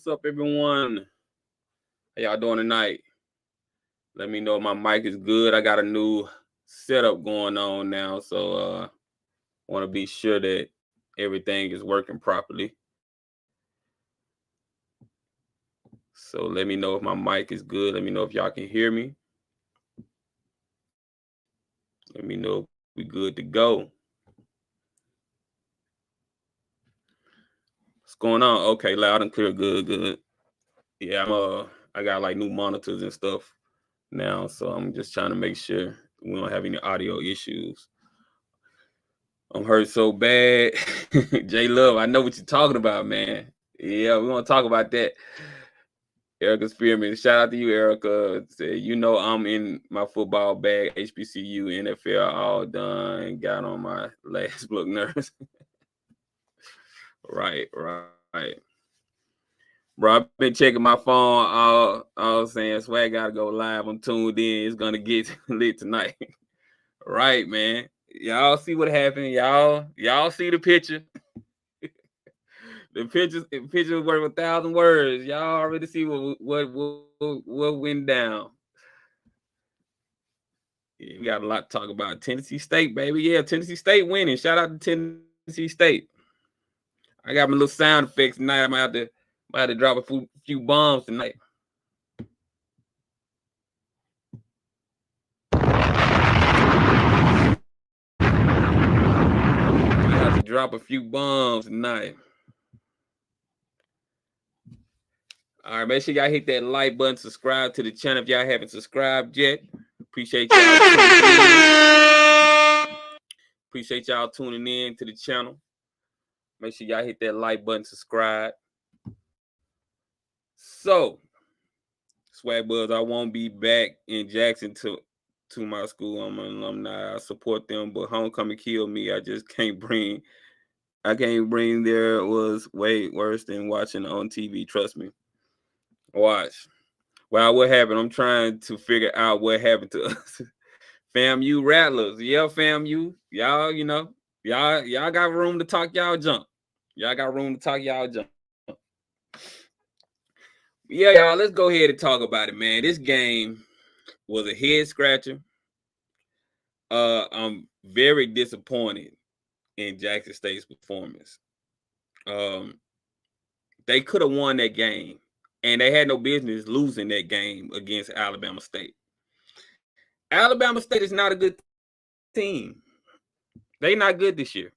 What's up, everyone? How y'all doing tonight? Let me know if my mic is good. I got a new setup going on now, so want to be sure that everything is working properly. So let me know if my mic is good. Let me know if y'all can hear me. Let me know if we good to go. What's going on? Okay, loud and clear, good. Yeah, I got like new monitors and stuff now, so I'm just trying to make sure we don't have any audio issues. I'm hurt so bad. J Love, I know what you're talking about, man. Yeah, we want to talk about that. Erica Spearman, shout out to you, Erica. Said, I'm in my football bag, HBCU, NFL, all done. Got on my last book nerves. Right. Bro, I've been checking my phone all saying Swac gotta go live. I'm tuned in. It's gonna get lit tonight. Right, man. Y'all see what happened. Y'all see the picture. The picture worth 1,000 words. Y'all already see what went down. Yeah, we got a lot to talk about. Tennessee State, baby. Yeah, Tennessee State winning. Shout out to Tennessee State. I got my little sound effects tonight. I might have to drop a few bombs tonight. I have to drop a few bombs tonight. All right, make sure y'all hit that like button, subscribe to the channel if y'all haven't subscribed yet. Appreciate y'all tuning in. Appreciate y'all tuning in to the channel. Make sure y'all hit that like button, subscribe. So, Swag Buzz, I won't be back in Jackson to my school. I'm an alumni. I support them, but homecoming killed me. I just can't bring there. It was way worse than watching on TV. Trust me. Watch. Well, what happened? I'm trying to figure out what happened to us. FAMU Rattlers. Yeah, FAMU. Y'all, y'all got room to talk y'all junk. Y'all got room to talk y'all junk. Yeah, y'all, let's go ahead and talk about it, man. This game was a head scratcher. I'm very disappointed in Jackson State's performance. They could have won that game, and they had no business losing that game against Alabama State. Alabama State is not a good team. They're not good this year.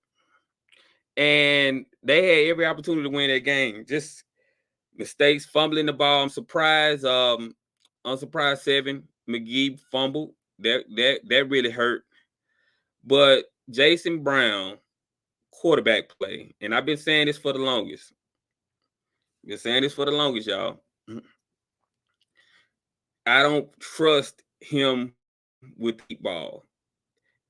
And they had every opportunity to win that game. Just mistakes, fumbling the ball. I'm surprised. Unsurprised 7. McGee fumbled. That really hurt. But Jason Brown, quarterback play, and I've been saying this for the longest. Y'all. I don't trust him with the deep ball.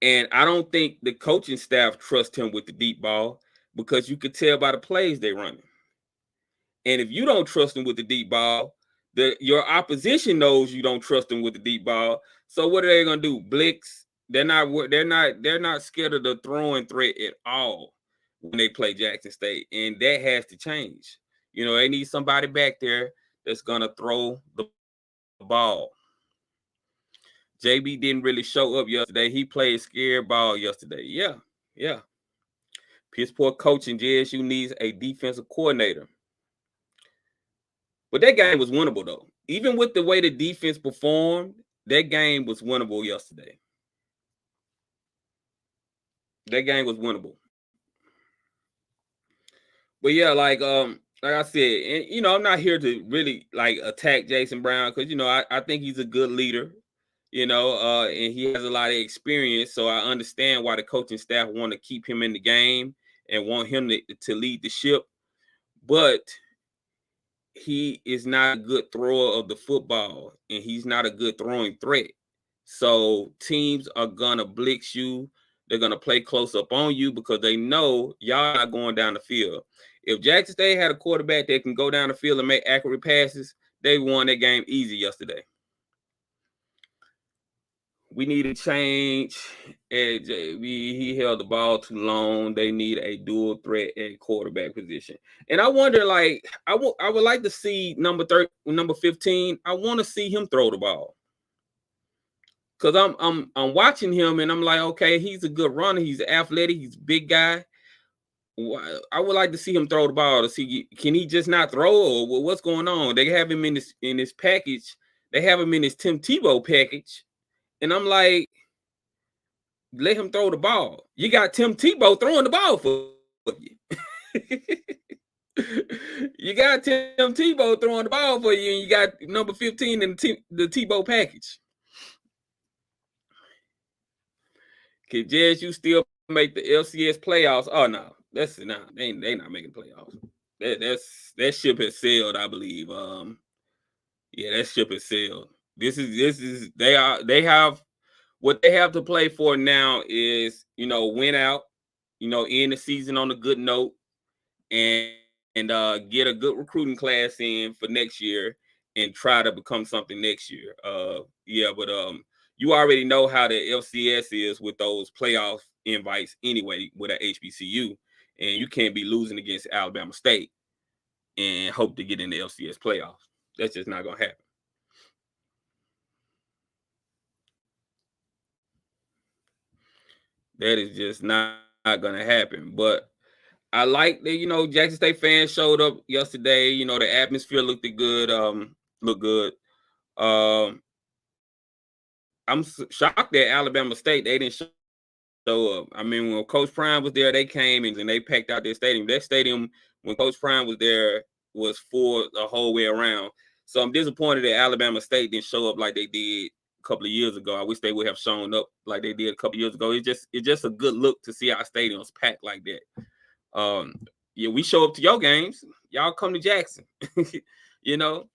And I don't think the coaching staff trust him with the deep ball because you could tell by the plays they're running. And if you don't trust him with the deep ball, your opposition knows you don't trust him with the deep ball. So what are they gonna do? Blitz? They're not scared of the throwing threat at all when they play Jackson State, and that has to change. They need somebody back there that's gonna throw the ball. JB didn't really show up yesterday. He played scared ball yesterday. Yeah. Piss poor coaching. JSU needs a defensive coordinator. But that game was winnable, though. Even with the way the defense performed, that game was winnable yesterday. That game was winnable. But yeah, like I said, and I'm not here to really like attack Jason Brown because I think he's a good leader, and he has a lot of experience. So I understand why the coaching staff want to keep him in the game and want him to lead the ship. But he is not a good thrower of the football, and he's not a good throwing threat. So teams are gonna blitz you. They're gonna play close up on you because they know y'all not going down the field. If Jackson State had a quarterback that can go down the field and make accurate passes, they won that game easy yesterday. We need to change He held the ball too long. They need a dual threat at quarterback position. And I wonder, like, I would like to see number 15. I want to see him throw the ball. Cause I'm watching him and I'm like, okay, he's a good runner. He's athletic. He's a big guy. I would like to see him throw the ball to see can he just not throw or what's going on. They have him in this package. They have him in this Tim Tebow package, and I'm like, let him throw the ball. You got Tim Tebow throwing the ball for you. You got Tim Tebow throwing the ball for you, and you got number 15 in the Tebow package. Can JSU still make the LCS playoffs? Oh no, that's not. They not making playoffs. That ship has sailed, I believe. Yeah, that ship has sailed. This is they have what they have to play for now is win out, end the season on a good note, and get a good recruiting class in for next year and try to become something next year. Yeah, but you already know how the FCS is with those playoff invites anyway with a HBCU, and you can't be losing against Alabama State and hope to get in the FCS playoffs. That's just not gonna happen. That is just not gonna happen. But I like that, Jackson State fans showed up yesterday. The atmosphere looked good. Looked good. Um, I'm shocked that Alabama State they didn't show up. I mean, when Coach Prime was there, they came and they packed out their stadium. That stadium, when Coach Prime was there, was full the whole way around. So I'm disappointed that Alabama State didn't show up like they did a couple of years ago. I wish they would have shown up like they did a couple of years ago. It's just a good look to see our stadiums packed like that. Yeah, we show up to your games. Y'all come to Jackson. you know,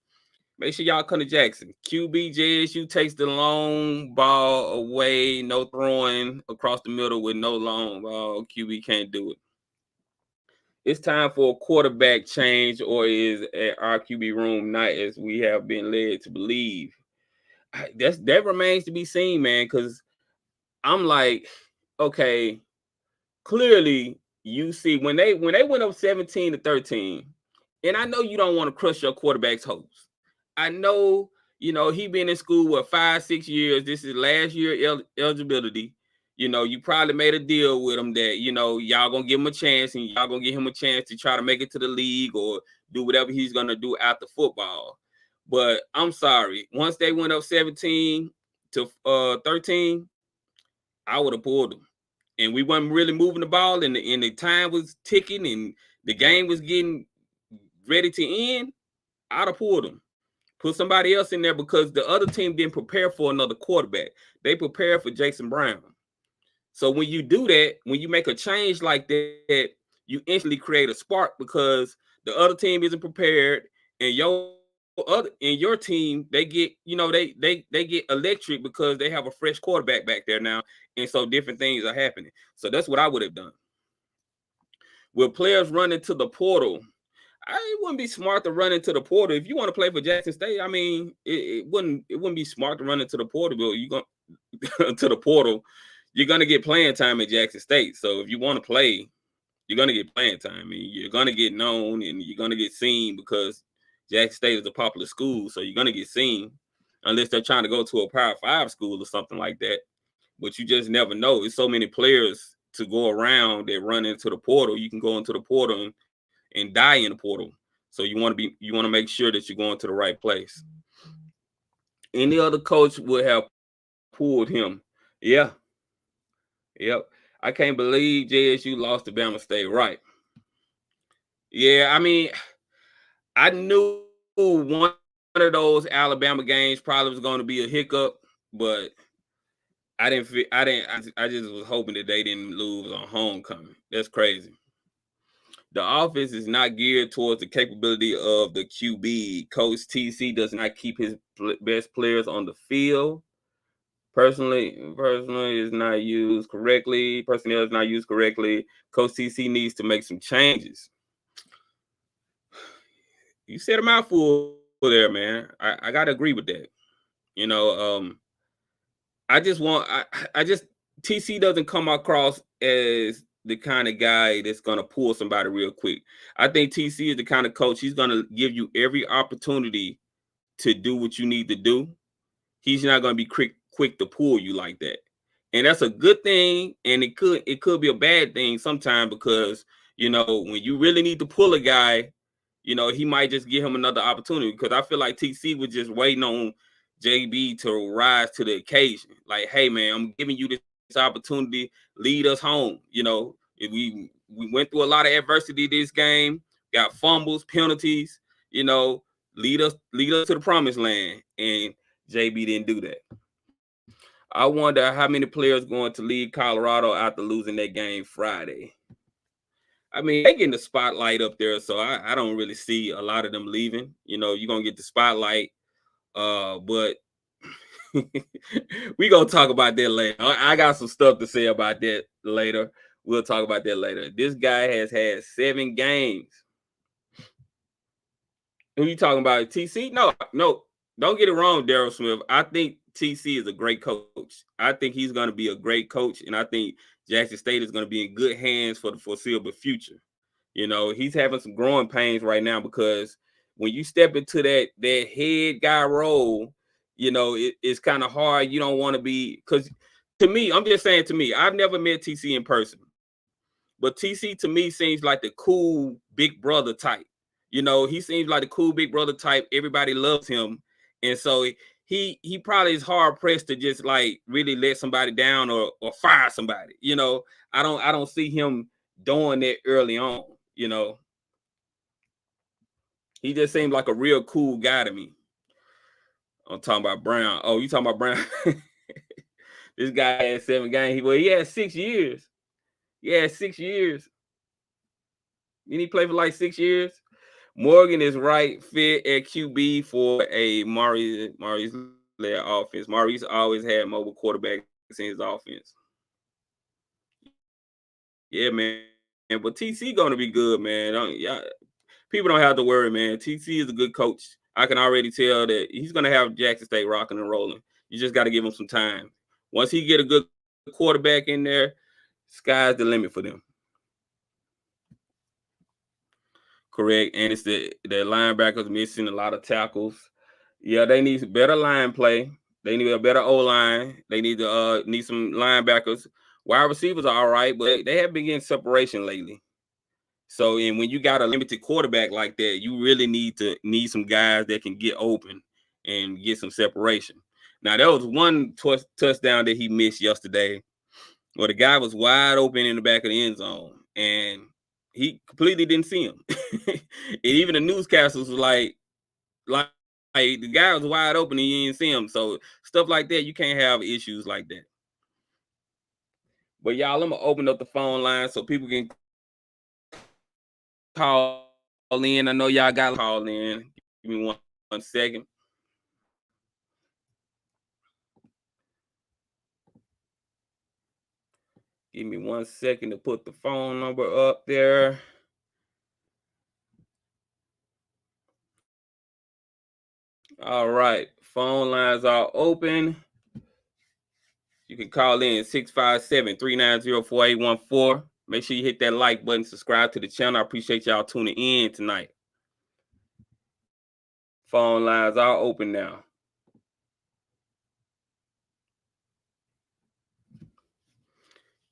Make sure y'all come to Jackson. QB JSU takes the long ball away. No throwing across the middle with no long ball. QB can't do it. It's time for a quarterback change, or is our QB room not as we have been led to believe? That remains to be seen, man. Because I'm like, okay, clearly you see when they went up 17-13, and I know you don't want to crush your quarterback's hopes. I know, he been in school what 5-6 years. This is last year eligibility. You probably made a deal with him that y'all gonna give him a chance and y'all gonna give him a chance to try to make it to the league or do whatever he's gonna do after football. But I'm sorry, once they went up 17-13, I would have pulled them, and we weren't really moving the ball, and the time was ticking, and the game was getting ready to end. I'd have pulled them. Put somebody else in there because the other team didn't prepare for another quarterback. They prepared for Jason Brown. So when you do that, when you make a change like that, you instantly create a spark because the other team isn't prepared, and your team they get they get electric because they have a fresh quarterback back there now, and so different things are happening. So that's what I would have done. With players running to the portal, it wouldn't be smart to run into the portal. If you want to play for Jackson State, I mean, it wouldn't be smart to run into the portal. But you go to the portal, you're gonna get playing time at Jackson State. So if you want to play, you're gonna get playing time. I mean, you're gonna get known and you're gonna get seen because Jackson State is a popular school. So you're gonna get seen, unless they're trying to go to a Power 5 school or something like that. But you just never know. There's so many players to go around that run into the portal. You can go into the portal and die in the portal. So you want to make sure that you're going to the right place. Any other coach would have pulled him. Yeah. Yep. I can't believe JSU lost to Bama State. Right. Yeah, I mean, I knew one of those Alabama games probably was going to be a hiccup, but I just was hoping that they didn't lose on homecoming. That's crazy. The offense is not geared towards the capability of the QB. Coach TC does not keep his best players on the field. Personally is not used correctly. Personnel is not used correctly. Coach TC needs to make some changes. You said a mouthful there, man. I gotta agree with that. I just TC doesn't come across as the kind of guy that's gonna pull somebody real quick. I think TC is the kind of coach, he's gonna give you every opportunity to do what you need to do. He's not gonna be quick to pull you like that. And that's a good thing, and it could be a bad thing sometimes, because when you really need to pull a guy, he might just give him another opportunity, because I feel like TC was just waiting on JB to rise to the occasion. Like, hey man, I'm giving you this opportunity, lead us home. We went through a lot of adversity this game, got fumbles, penalties, lead us to the promised land. And JB didn't do that. I wonder how many players going to leave Colorado after losing that game Friday. I mean, they getting the spotlight up there, so I don't really see a lot of them leaving. You're gonna get the spotlight, but we gonna talk about that later. I got some stuff to say about that later. We'll talk about that later. This guy has had 7 games. Who you talking about? TC? No, don't get it wrong, Daryl Smith. I think TC is a great coach. I think he's going to be a great coach, and I think Jackson State is going to be in good hands for the foreseeable future. He's having some growing pains right now, because when you step into that head guy role, it's kind of hard. You don't want to be, because to me, I'm just saying, to me, I've never met TC in person, but TC to me seems like the cool big brother type. He seems like the cool big brother type. Everybody loves him, and so he probably is hard pressed to just like really let somebody down or fire somebody. I don't see him doing that early on. He just seems like a real cool guy to me. I'm talking about Brown. Oh, you talking about Brown? This guy had 7 games. He had 6 years. Yeah, 6 years. Didn't he play for like 6 years? Morgan is right fit at QB for a Maurice led offense. Maurice always had mobile quarterbacks in his offense. Yeah, man. But TC gonna be good, man. People don't have to worry, man. TC is a good coach. I can already tell that he's gonna have Jackson State rocking and rolling. You just got to give him some time. Once he get a good quarterback in there, sky's the limit for them. Correct. And it's the linebackers missing a lot of tackles. Yeah, they need better line play. They need a better O-line. They need to need some linebackers. Wide receivers are all right, but they have been getting separation lately. So, and when you got a limited quarterback like that, you really need some guys that can get open and get some separation. Now, there was one touchdown that he missed yesterday, where the guy was wide open in the back of the end zone, and he completely didn't see him. And even the newscasters was like the guy was wide open and you didn't see him. So stuff like that, you can't have issues like that. But y'all, I'm gonna open up the phone line so people can call in. I know y'all got to call in. Give me one second. Give me 1 second to put the phone number up there. All right. Phone lines are open. You can call in 657-390-4814. Make sure you hit that like button, subscribe to the channel. I appreciate y'all tuning in tonight. Phone lines are open now.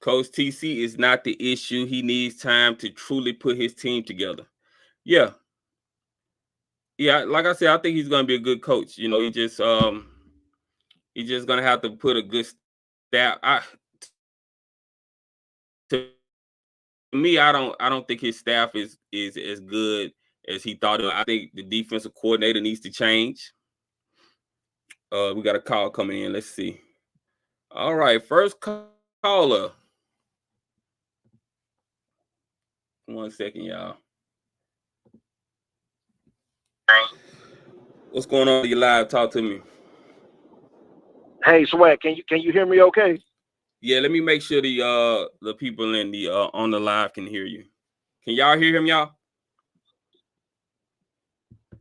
Coach TC is not the issue. He needs time to truly put his team together. Yeah. Yeah, like I said, I think he's gonna be a good coach. He's just gonna have to put a good staff. To me, I don't think his staff is as good as he thought. I think the defensive coordinator needs to change. We got a call coming in. Let's see. All right, first caller. 1 second, y'all. What's going on? You live? Talk to me. Hey, Swac, can you hear me okay? Yeah, let me make sure the people in the on the live can hear you. Can y'all hear him, y'all?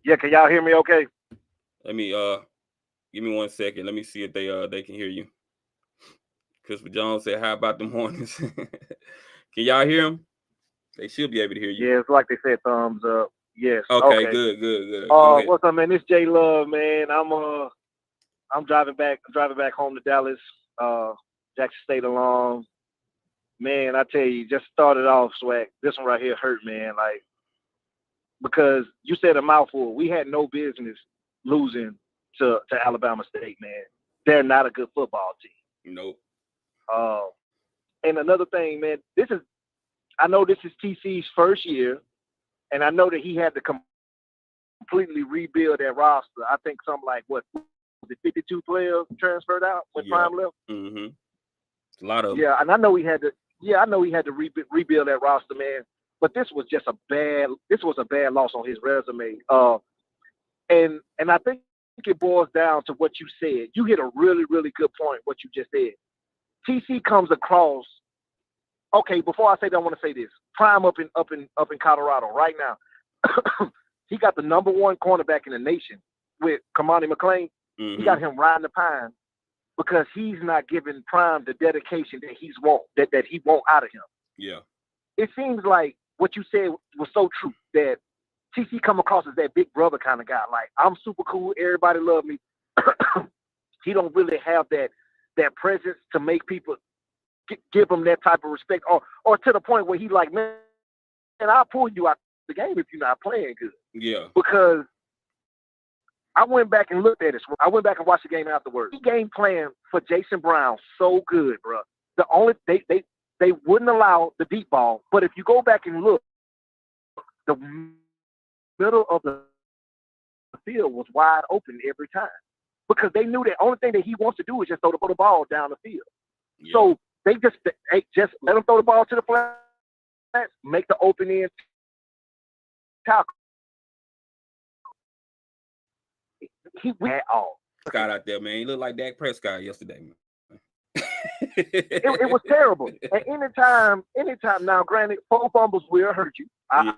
Yeah, can y'all hear me okay? Let me give me 1 second. Let me see if they can hear you. Christopher Jones said, "How about them Hornets?" Can y'all hear him? They should be able to hear you. Yeah, it's like they said, thumbs up. Yes. Okay, Okay. good. Go ahead. What's up, man? It's J Love, man. I'm driving back. I'm driving back home to Dallas. Jackson State along. Man, I tell you, just started off, Swac. This one right here hurt, man. Like, because you said a mouthful. We had no business losing to Alabama State, man. They're not a good football team. Nope. And another thing, man, I know this is TC's first year, and I know that he had to completely rebuild that roster. I think something like, what, was it 52 players transferred out when Prime left? Mm-hmm. A lot of them. Yeah, and I know he had to. Yeah, I know he had to rebuild that roster, man. But this was just a bad loss on his resume. And I think it boils down to what you said. You hit a really, really good point. What you just said. TC comes across. Okay, before I say that, I want to say this. Prime up in Colorado right now. He got the number one cornerback in the nation with Kamani McLean. Mm-hmm. He got him riding the pine because he's not giving Prime the dedication that he want out of him. Yeah. It seems like what you said was so true, that TC come across as that big brother kind of guy. Like, I'm super cool, everybody love me. He don't really have that presence to make people give him that type of respect, or to the point where he like, man, I'll pull you out the game if you're not playing good. Yeah. Because I went back and looked at it. I went back and watched the game afterwards. He game plan for Jason Brown so good, bro. They wouldn't allow the deep ball, but if you go back and look, the middle of the field was wide open every time, because they knew the only thing that he wants to do is just throw the ball down the field. Yeah. So they just let him throw the ball to the flat, make the open end tackle. He went all. Scott out there, man. He looked like Dak Prescott yesterday, man. it was terrible. And anytime now, granted, 4 fumbles will hurt you. I'll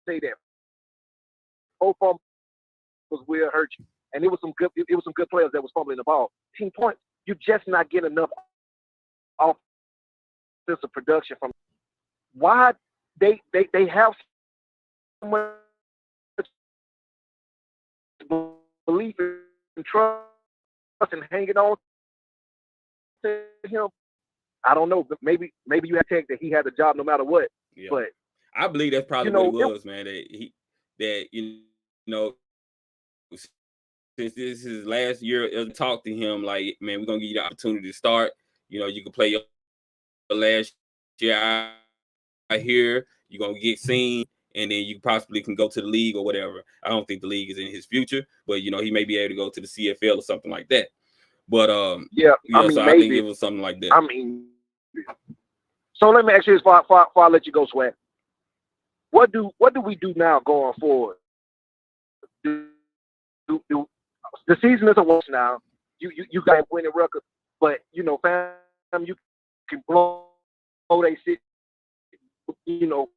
say that 4 fumbles will hurt you. And it was some good players that was fumbling the ball. 10 points, you just not get enough offensive production from. Why they have so much belief and trust and hanging on to him. I don't know, but maybe you had to take that he had a job no matter what. Yeah. But I believe that's probably what it was, man. That you know, since this is his last year, talk to him like, man, we're gonna give you the opportunity to start. You know, you can play your last year out here. You're gonna get seen, and then you possibly can go to the league or whatever. I don't think the league is in his future, but you know, he may be able to go to the CFL or something like that. But I think it was something like that. I mean, so let me ask you this before I let you go, Swac. What do we do now going forward? The season is a wash now. You got a winning record, but you know, fam, you can blow they sit. You know,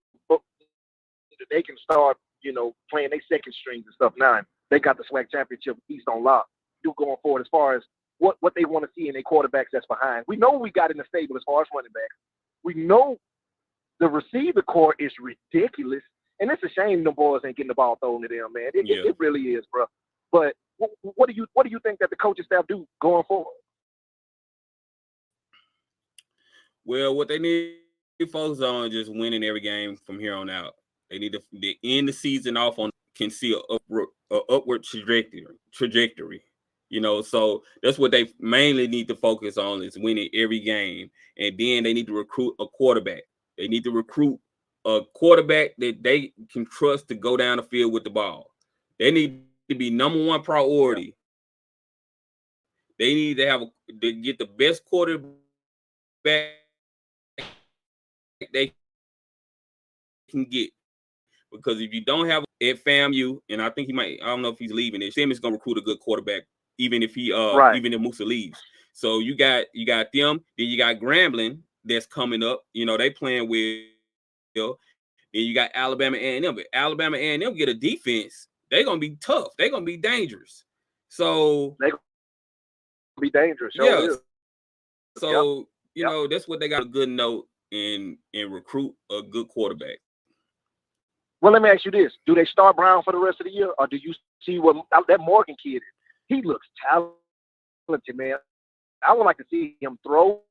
they can start, you know, playing their second strings and stuff now. And they got the Swac championship East on lock. Do going forward as far as what they want to see in their quarterbacks that's behind. We know we got in the stable as far as running backs. We know the receiver core is ridiculous, and it's a shame the boys ain't getting the ball thrown to them, man. It really is, bro. But what do you think that the coaching staff do going forward? Well, what they need to focus on is just winning every game from here on out. They need to end the season off on can see a upward trajectory. You know, so that's what they mainly need to focus on, is winning every game. And then they need to recruit a quarterback. They need to recruit a quarterback that they can trust to go down the field with the ball. They need to be number one priority. They need to get the best quarterback they can get. Because if you don't have at FAMU, and I think I don't know if he's leaving it, Simmons gonna recruit a good quarterback, even if even if Musa leaves. So you got them, then you got Grambling that's coming up. You know, they playing with, then you got Alabama A&M. But Alabama A&M get a defense, they're gonna be tough, they're gonna be dangerous. So They be dangerous. Sure yeah, is. Yep. so Yep. that's what they got a good note and recruit a good quarterback. Well, let me ask you this: do they start Brown for the rest of the year, or do you see what that Morgan kid is? He looks talented, man. I would like to see him throw,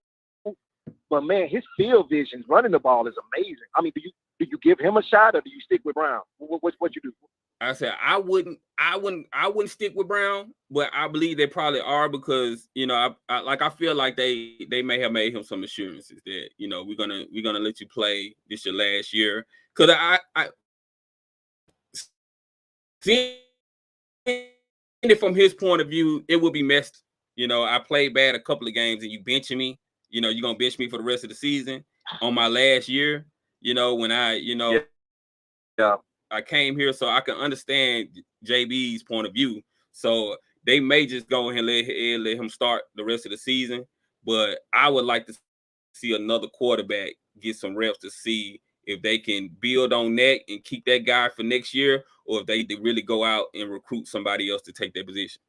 but man, his field vision running the ball is amazing. I mean, do you give him a shot, or do you stick with Brown? What you do? I said I wouldn't stick with Brown, but I believe they probably are because I feel like they may have made him some assurances that we're gonna let you play this your last year because I seeing it from his point of view, it would be messed. I played bad a couple of games and you benching me. You're gonna bench me for the rest of the season on my last year. When Yeah, yeah. I came here, so I can understand JB's point of view. So they may just go ahead and let him start the rest of the season. But I would like to see another quarterback get some reps to see if they can build on that and keep that guy for next year, or if they really go out and recruit somebody else to take their position.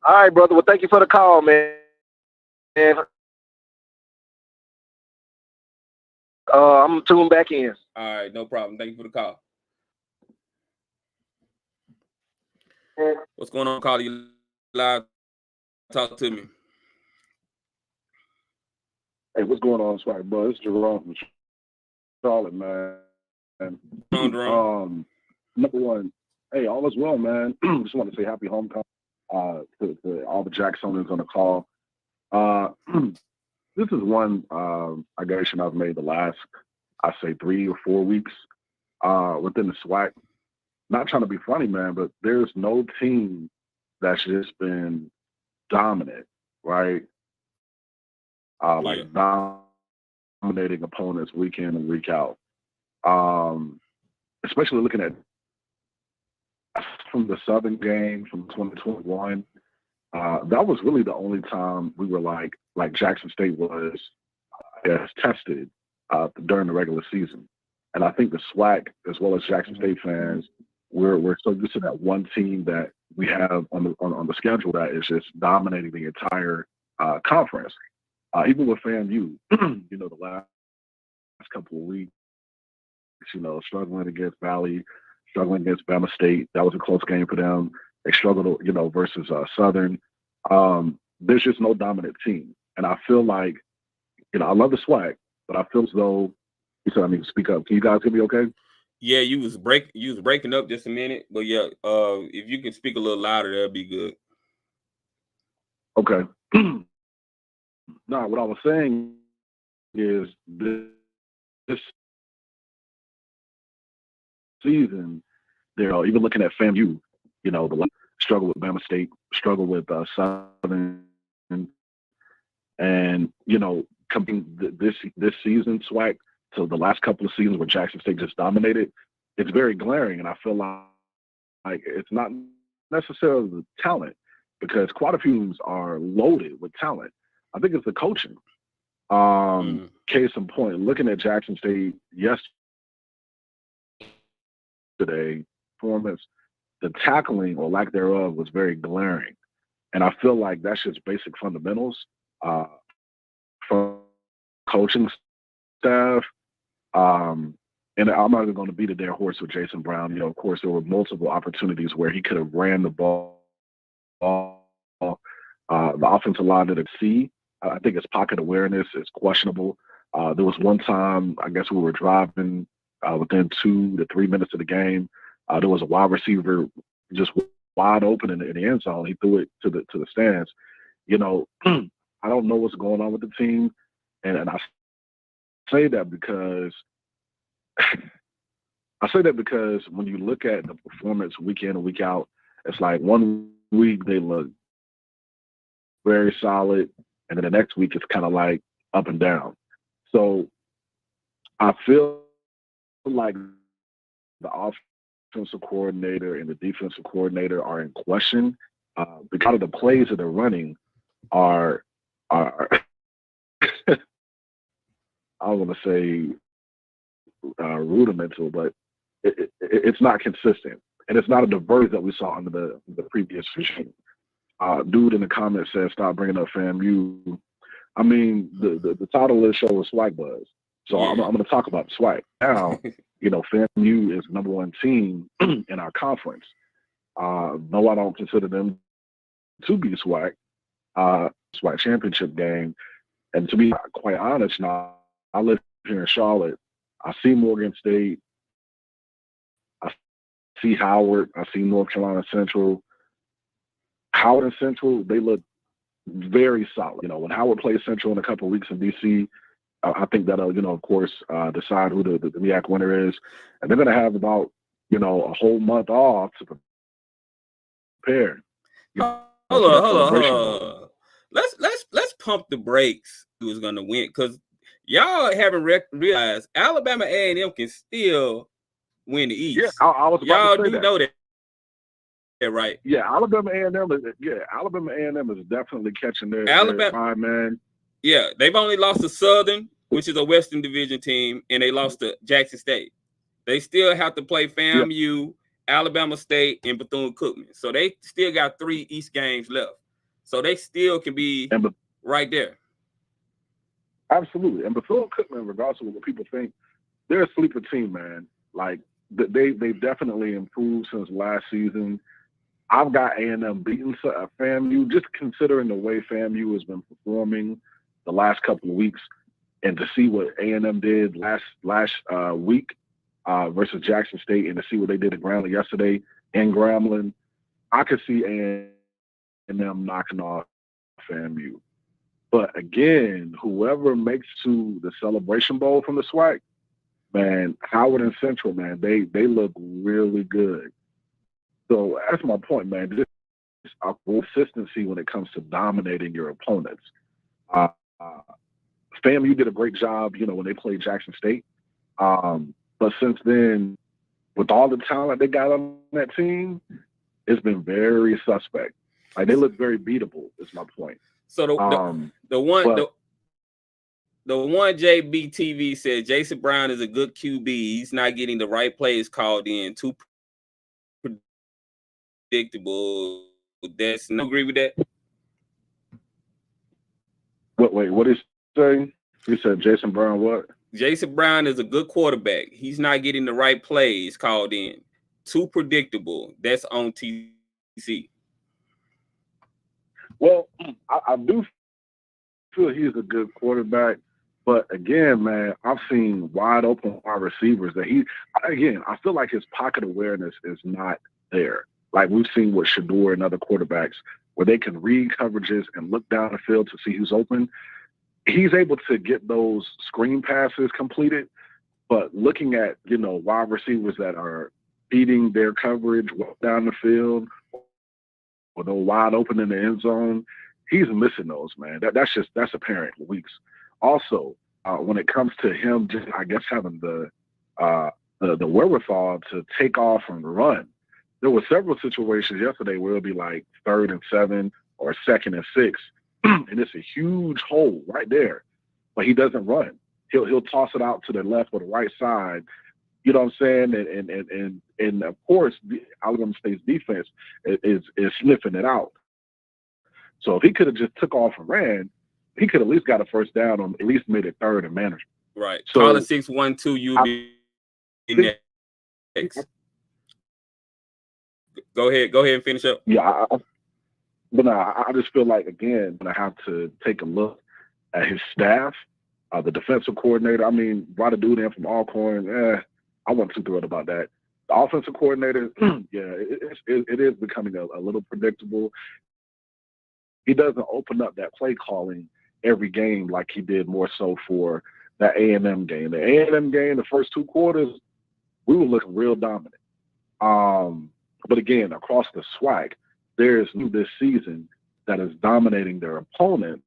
All right, brother. Well, thank you for the call, man. I'm tuned back in. All right, no problem. Thank you for the call. What's going on, Carly? You live? Talk to me. Hey, what's going on, Swac, bro? It's Jerome from Charlotte, man. On Jerome. Number one, hey, all is well, man. Just want to say happy homecoming to all the Jacksonians on the call. This is one allegation I've made the last, I say, 3 or 4 weeks within the SWAC. Not trying to be funny, man, but there's no team that's just been dominant, right? Like dominating opponents week in and week out. Especially looking at from the Southern game from 2021, that was really the only time we were like Jackson State was, I guess, tested during the regular season. And I think the SWAC, as well as Jackson State fans, we're so used to that one team that we have on the schedule that is just dominating the entire conference. Even with FAMU, the last couple of weeks, struggling against Valley, struggling against Bama State. That was a close game for them. They struggled, versus Southern. There's just no dominant team. And I feel like, I love the SWAC, but I feel as though, you said I need to speak up. Can you guys hear me okay? Yeah, you was breaking up just a minute, but yeah, if you can speak a little louder, that'd be good. Okay. No, what I was saying is this season, they're even looking at FAMU, the struggle with Bama State, struggle with Southern, and coming this season, SWAC, to the last couple of seasons where Jackson State just dominated, it's very glaring, and I feel like it's not necessarily the talent because quite a few teams are loaded with talent. I think it's the coaching. Case in point, looking at Jackson State yesterday, performance, the tackling or lack thereof was very glaring. And I feel like that's just basic fundamentals from coaching staff. And I'm not even going to beat a dead horse with Jason Brown. Of course, there were multiple opportunities where he could have ran the ball. The offensive line didn't see. I think his pocket awareness is questionable. There was one time, I guess we were driving within 2 to 3 minutes of the game. There was a wide receiver just wide open in the end zone. He threw it to the stands. I don't know what's going on with the team, and I say that because when you look at the performance week in and week out, it's like one week they look very solid, and then the next week it's kind of like up and down. So I feel like the offensive coordinator and the defensive coordinator are in question because of the plays that they're running are I don't want to say rudimental, but it's not consistent. and it's not a diversion that we saw under the previous regime. Dude in the comments said, "Stop bringing up FAMU." I mean, the title of the show is Swac Buzz, so I'm going to talk about Swac now. FAMU is the #1 team in our conference. No, I don't consider them to be Swac. Swac championship game, and to be quite honest, now I live here in Charlotte. I see Morgan State. I see Howard. I see North Carolina Central. Howard and Central, they look very solid. When Howard plays Central in a couple of weeks in DC, I think that'll, of course, decide who the MEAC winner is. And they're going to have about, a whole month off to prepare. Hold on. Let's pump the brakes. Who's going to win? Because y'all haven't realized Alabama A&M can still win the East. Yeah, I was about to say that. Know that. Yeah, right. Yeah, Alabama A&M is definitely catching their time, man. Yeah, they've only lost to Southern, which is a Western Division team, and they lost to Jackson State. They still have to play FAMU, Alabama State, and Bethune-Cookman. So they still got 3 East games left. So they still can be right there. Absolutely. And Bethune-Cookman, regardless of what people think, they're a sleeper team, man. Like, they've definitely improved since last season. I've got A&M beating FAMU, just considering the way FAMU has been performing the last couple of weeks, and to see what A&M did last week versus Jackson State, and to see what they did at Grambling yesterday in Grambling, I could see A&M knocking off FAMU. But again, whoever makes to the Celebration Bowl from the SWAC, man, Howard and Central, man, they look really good. So that's my point, man. Just a consistency when it comes to dominating your opponents. FAMU did a great job, when they played Jackson State. But since then, with all the talent they got on that team, it's been very suspect. Like, they look very beatable, is my point. So the one JBTV said Jason Brown is a good QB. He's not getting the right plays called in. Too predictable. That's no agree with that. Wait, what is he saying? You said Jason Brown what? Jason Brown is a good quarterback. He's not getting the right plays called in. Too predictable. That's on TC. Well, I do feel he's a good quarterback, but again, man, I've seen wide open wide receivers that I feel like his pocket awareness is not there. Like we've seen with Shador and other quarterbacks where they can read coverages and look down the field to see who's open. He's able to get those screen passes completed, but looking at, wide receivers that are beating their coverage down the field or they're wide open in the end zone, he's missing those, man. That's apparent in weeks. Also, when it comes to him, just I guess having the wherewithal to take off and run. There were several situations yesterday where it'll be like 3rd and 7 or 2nd and 6, and it's a huge hole right there, but he doesn't run. He'll toss it out to the left or the right side. You know what I'm saying? And of course, Alabama State's defense is sniffing it out. So if he could have just took off and ran, he could at least got a first down on at least made it 3rd and manageable. Right. So, call it 6-1-2. You'll be next. Go ahead and finish up. Yeah, I just feel like, again, I have to take a look at his staff, the defensive coordinator. I mean, brought a dude in from Alcorn. I wasn't too thrilled about that. The offensive coordinator, it is becoming a little predictable. He doesn't open up that play calling every game like he did more so for that A&M game. The A&M game, the first 2 quarters, we were looking real dominant. But again, across the SWAC, there's new this season that is dominating their opponent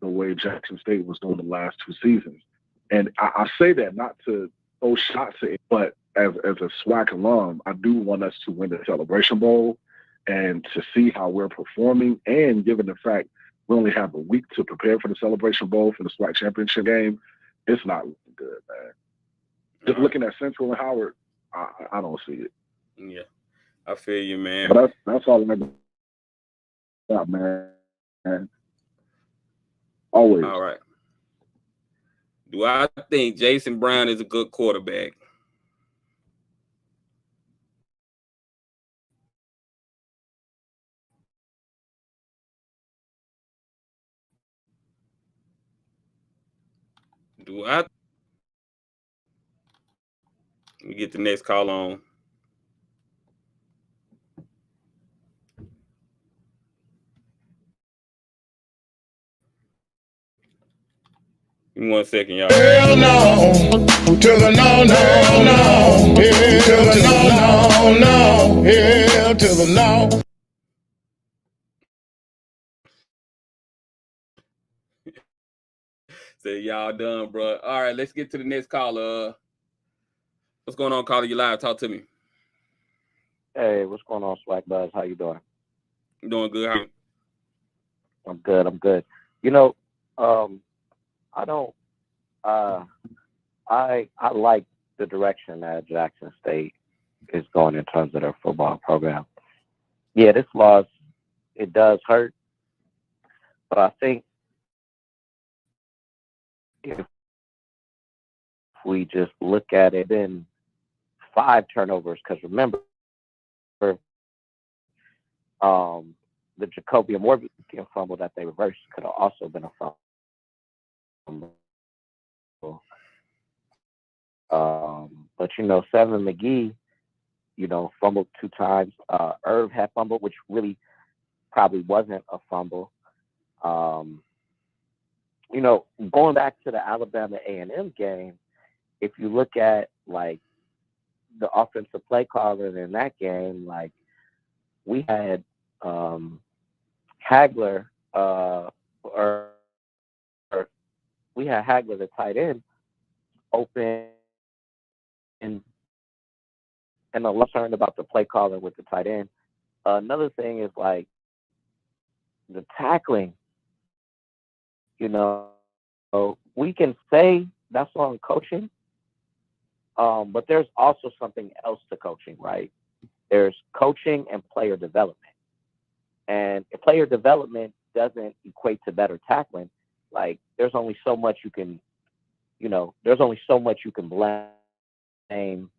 the way Jackson State was doing the last 2 seasons. And I say that not to throw shots at it, but as a SWAC alum, I do want us to win the Celebration Bowl and to see how we're performing. And given the fact we only have a week to prepare for the Celebration Bowl for the SWAC championship game, it's not looking good, man. Just looking at Central and Howard, I don't see it. Yeah, I feel you, man. But that's all I got, man. Always. All right. Do I think Jason Brown is a good quarterback? Do I? Let me get the next call on. Give me 1 second, y'all. Hell no, to the no, no, no, hell to the no, no, no, hell to the no. Say y'all done, bro. All right, let's get to the next caller. What's going on, caller? You live? Talk to me. Hey, what's going on, Swac Buzz? How you doing? You doing good? How you? I'm good. I'm good. You know, I don't. I like the direction that Jackson State is going in terms of their football program. Yeah, this loss it does hurt, but I think if we just look at it in 5 turnovers, because remember, the Jacoby Morgan fumble that they reversed could have also been a fumble. But Seven McGee, fumbled 2 times. Irv had fumbled, which really probably wasn't a fumble. Going back to the Alabama A&M game, if you look at like the offensive play caller in that game, like we had Hagler, or we had Hagler, the tight end, open, and I'm concerned about the play calling with the tight end. Another thing is like the tackling. We can say that's on coaching, but there's also something else to coaching, right? There's coaching and player development. And if player development doesn't equate to better tackling, like there's only so much you can blame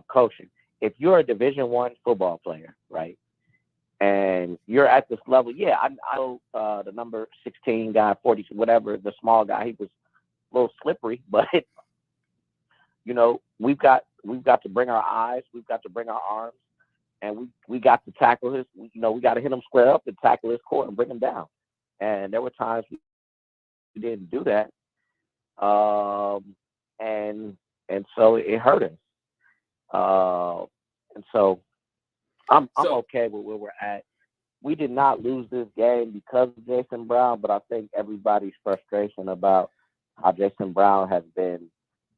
coaching. If you're a Division I football player, right, and you're at this level, yeah, I know the number 16 guy, 40, whatever, the small guy, he was a little slippery, but we've got to bring our eyes, we've got to bring our arms, and we got to tackle his, we got to hit him square up and tackle his core and bring him down. And there were times we didn't do that, and so it hurt us. And so I'm okay with where we're at. We did not lose this game because of Jason Brown, but I think everybody's frustration about how Jason Brown has been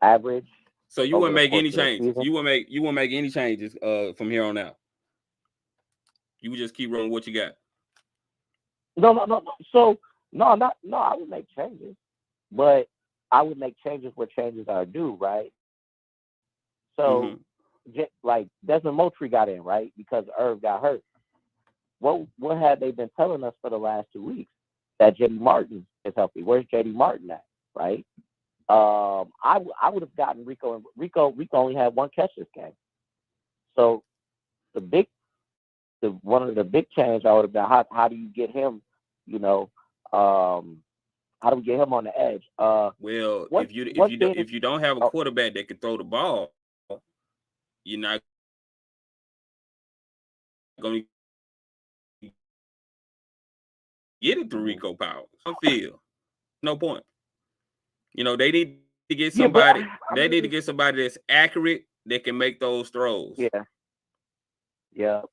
average. So you wouldn't make any changes. You wouldn't make any changes from here on out. You would just keep running what you got. No. So I would make changes, but I would make changes where changes are due, right? So, like Desmond Moultrie got in, right, because Irv got hurt. What had they been telling us for the last 2 weeks? That J.D. Martin is healthy. Where's J.D. Martin at, right? I would have gotten Rico. Rico only had 1 catch this game. So one of the big change I would have been how do you get him, how do we get him on the edge? Well, if you don't have a quarterback that can throw the ball, you're not going to get it to Rico Powers. I feel no point. They need to get somebody. They need to get somebody that's accurate that can make those throws. Yeah.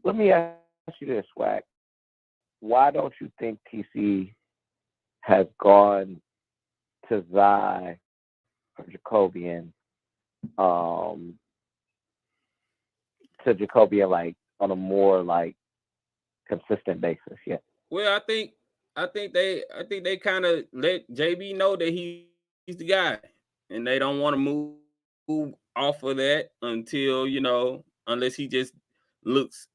Let me ask you this, Swac. Why don't you think TC has gone to Zai or Jacobian, like on a more like consistent basis? Yeah. Well, I think they kind of let JB know that he's the guy, and they don't want to move off of that until, unless he just looks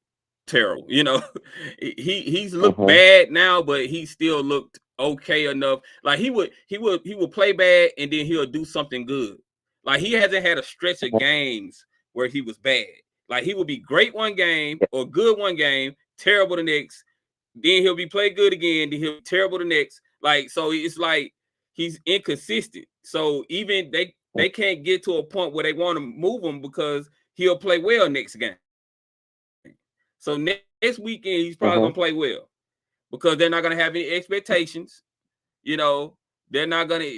terrible. He's looked bad now, but he still looked okay enough. Like he would play bad and then he'll do something good. Like he hasn't had a stretch of games where he was bad. Like he would be great one game or good one game, terrible the next. Then he'll be play good again, then he'll be terrible the next. Like, so it's like he's inconsistent. So even they can't get to a point where they want to move him because he'll play well next game. So next weekend he's probably gonna play well because they're not gonna have any expectations. They're not gonna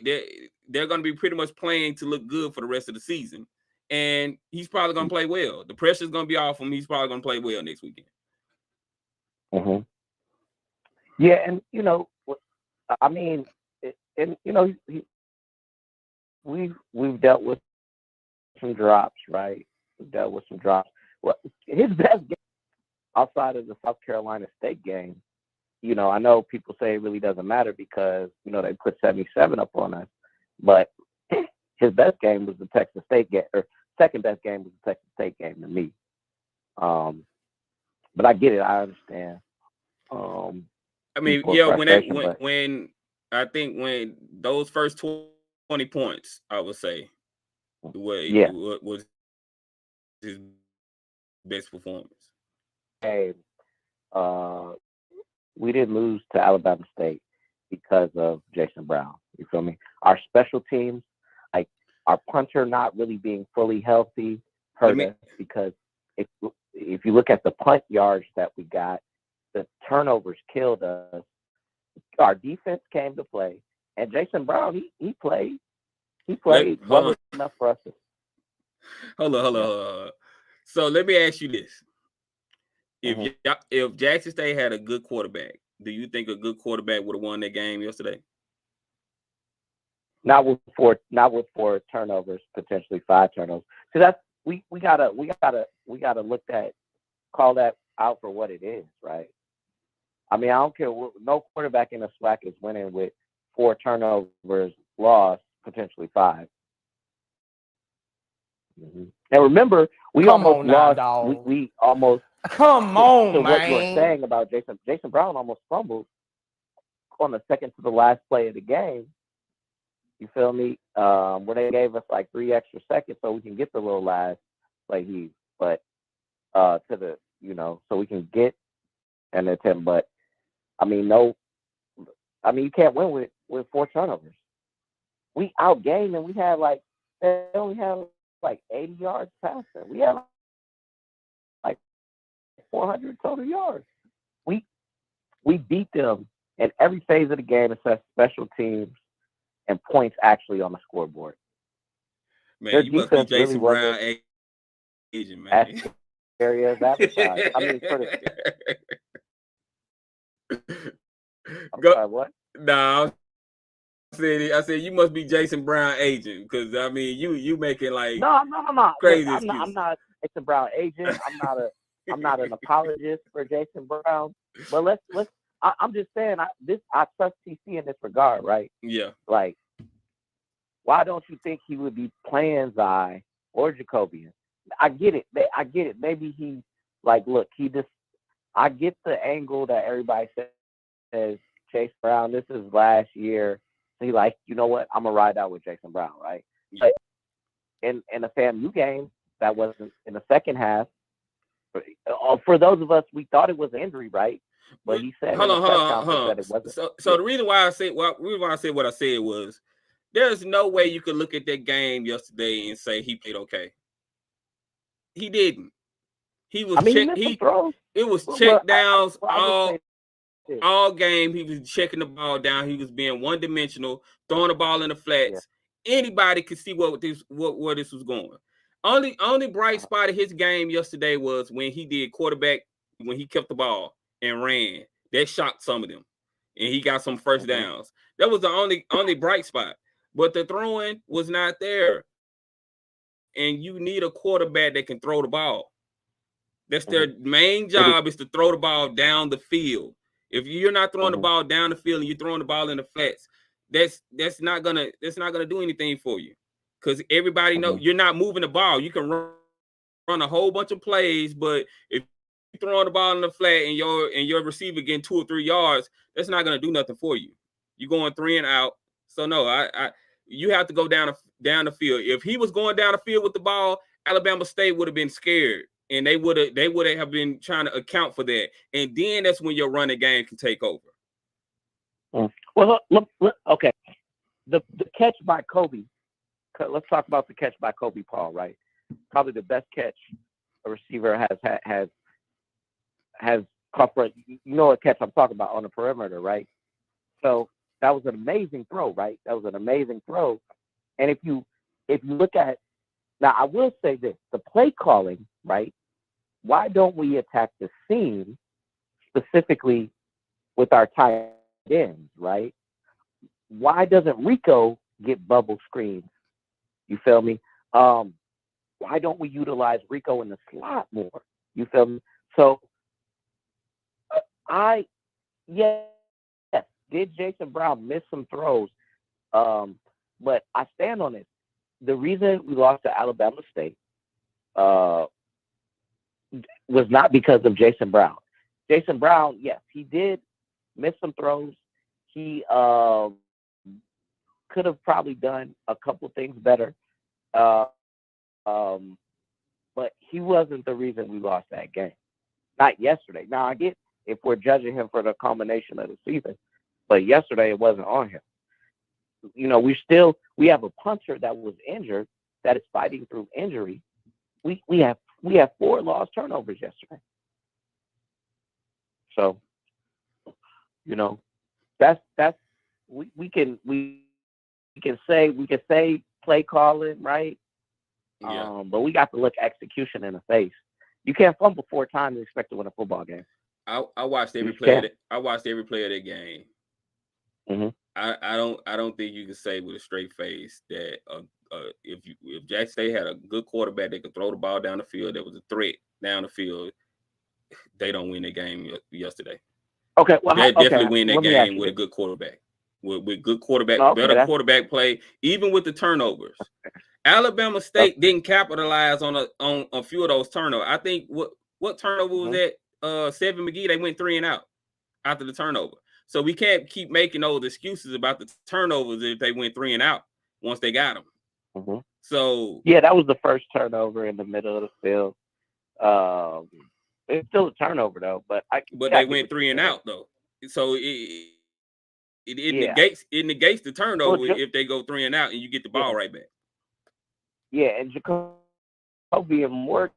they're gonna be pretty much playing to look good for the rest of the season, and he's probably gonna play well. The pressure's gonna be off him. He's probably gonna play well next weekend. Yeah, and I mean, and we've dealt with some drops, right? We've dealt with some drops. Well, his best game outside of the South Carolina State game, I know people say it really doesn't matter because they put 77 up on us, but his best game was the Texas State game, or second best game was the Texas State game to me. But I get it, I understand. I mean, yeah, when I think when those first 20 points, I would say, was his best performance. Hey, we didn't lose to Alabama State because of Jason Brown. You feel me? Our special teams, like our punter not really being fully healthy, hurt us because if you look at the punt yards that we got, the turnovers killed us. Our defense came to play, and Jason Brown, he played well enough for us. Hold on. So let me ask you this: if Jackson State had a good quarterback, do you think a good quarterback would have won that game yesterday? Not with four turnovers, potentially 5 turnovers. So that's we gotta call that out for what it is, right? I mean, I don't care. No quarterback in the Swac is winning with 4 turnovers, lost, potentially 5. And remember, we almost lost. We almost. Come on, so man. What you're saying about Jason Brown almost fumbled on the second to the last play of the game. You feel me? Where they gave us like 3 extra seconds so we can get the little last play to the so we can get an attempt. But I mean, you can't win with 4 turnovers. We outgained and they only have like 80 yards passing. We have like 400 total yards. We beat them in every phase of the game except special teams and points actually on the scoreboard. Man, their you must be Jason really Brown agent, man. As scary as that. I mean, for the sorry, what? No, I said you must be Jason Brown agent because I mean you making like I'm not crazy. I'm not Jason Brown agent. I'm not an apologist for Jason Brown. But let's. I'm just saying I trust TC in this regard, right? Yeah. Like, why don't you think he would be playing Zai or Jacobian? I get it. Maybe he look. I get the angle that everybody says Chase Brown. This is last year. So he you know what? I'm gonna ride out with Jason Brown, right? Yeah. But in the FAMU game, that wasn't in the second half. For those of us, we thought it was an injury, right? But he said, hold on. That it wasn't. So the reason why I said what I said was there's no way you could look at that game yesterday and say he played okay. He didn't. He was it was check downs all game. He was checking the ball down. He was being one-dimensional, throwing the ball in the flats. Yeah. Anybody could see where this was going. Only bright spot of his game yesterday was when he did quarterback, when he kept the ball and ran. That shocked some of them. And he got some first downs. That was the only bright spot. But the throwing was not there. And you need a quarterback that can throw the ball. That's their main job, is to throw the ball down the field. If you're not throwing the ball down the field and you're throwing the ball in the flats, that's not gonna do anything for you. because everybody know you're not moving the ball. You can run a whole bunch of plays, but if you're throwing the ball in the flat and your receiver getting 2 or 3 yards, that's not going to do nothing for you. You're going 3 and out. So no, you have to go down the field. If he was going down the field with the ball, Alabama State would have been scared, and they would have been trying to account for that. And then that's when your running game can take over. Well, look, okay. The catch by Kobe. Let's talk about the catch by Kobe Paul, right? Probably the best catch a receiver has caught for. You know what catch I'm talking about on the perimeter, right? So that was an amazing throw, right? That was an amazing throw. And if you look at now, I will say this: the play calling, right? Why don't we attack the seam specifically with our tight ends, right? Why doesn't Rico get bubble screens? You feel me? Why don't we utilize Rico in the slot more? You feel me? So, yes, did Jason Brown miss some throws? But I stand on it. The reason we lost to Alabama State was not because of Jason Brown. Jason Brown, yes, he did miss some throws. He could have probably done a couple things better. But he wasn't the reason we lost that game. Not yesterday. Now, I get if we're judging him for the combination of the season, but yesterday it wasn't on him. You know, we have a punter that was injured that is fighting through injury. We have 4 lost turnovers yesterday. So, you know, that's we can say play calling, right? Yeah. But we got to look execution in the face. You can't fumble 4 times and expect to win a football game. I watched every play. I watched every play of that game. Mm-hmm. I don't think you can say with a straight face that if Jackson State had a good quarterback that could throw the ball down the field, that was a threat down the field, they don't win the game yesterday. Okay, well, they definitely win that game with a good quarterback. With good quarterback, better quarterback play, even with the turnovers. Alabama State didn't capitalize on a few of those turnovers. I think what turnover was that? Seven McGee, they went 3 and out after the turnover. So we can't keep making those excuses about the turnovers if they went 3 and out once they got them. Mm-hmm. So yeah, that was the first turnover in the middle of the field. It's still a turnover though, but they went 3 and out though. So it negates the turnover if they go 3 and out and you get the ball right back. Yeah, and Jacoby Morgan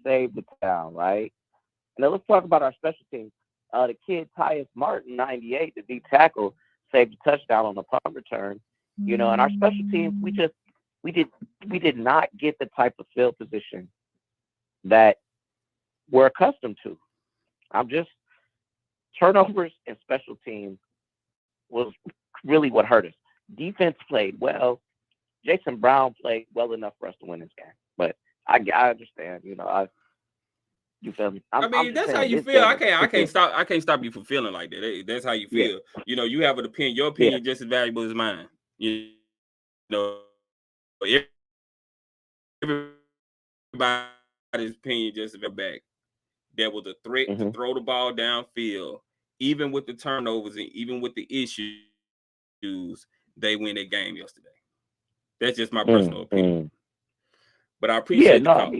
saved the town, right? Now let's talk about our special teams. The kid Tyus Martin, 98, the D tackle, saved a touchdown on the punt return. You know, and our special teams, we did not get the type of field position that we're accustomed to. Turnovers and special teams was really what hurt us. Defense played well. Jason Brown played well enough for us to win this game. But I understand, you know, you feel me? That's how you feel. I can't stop you from feeling like that. That's how you feel. Yeah. You know, you have an opinion. Your opinion just as valuable as mine. You know, everybody's opinion just about back. There was a threat to throw the ball downfield, even with the turnovers and even with the issues. They win that game yesterday. That's just my personal opinion. But I appreciate the call.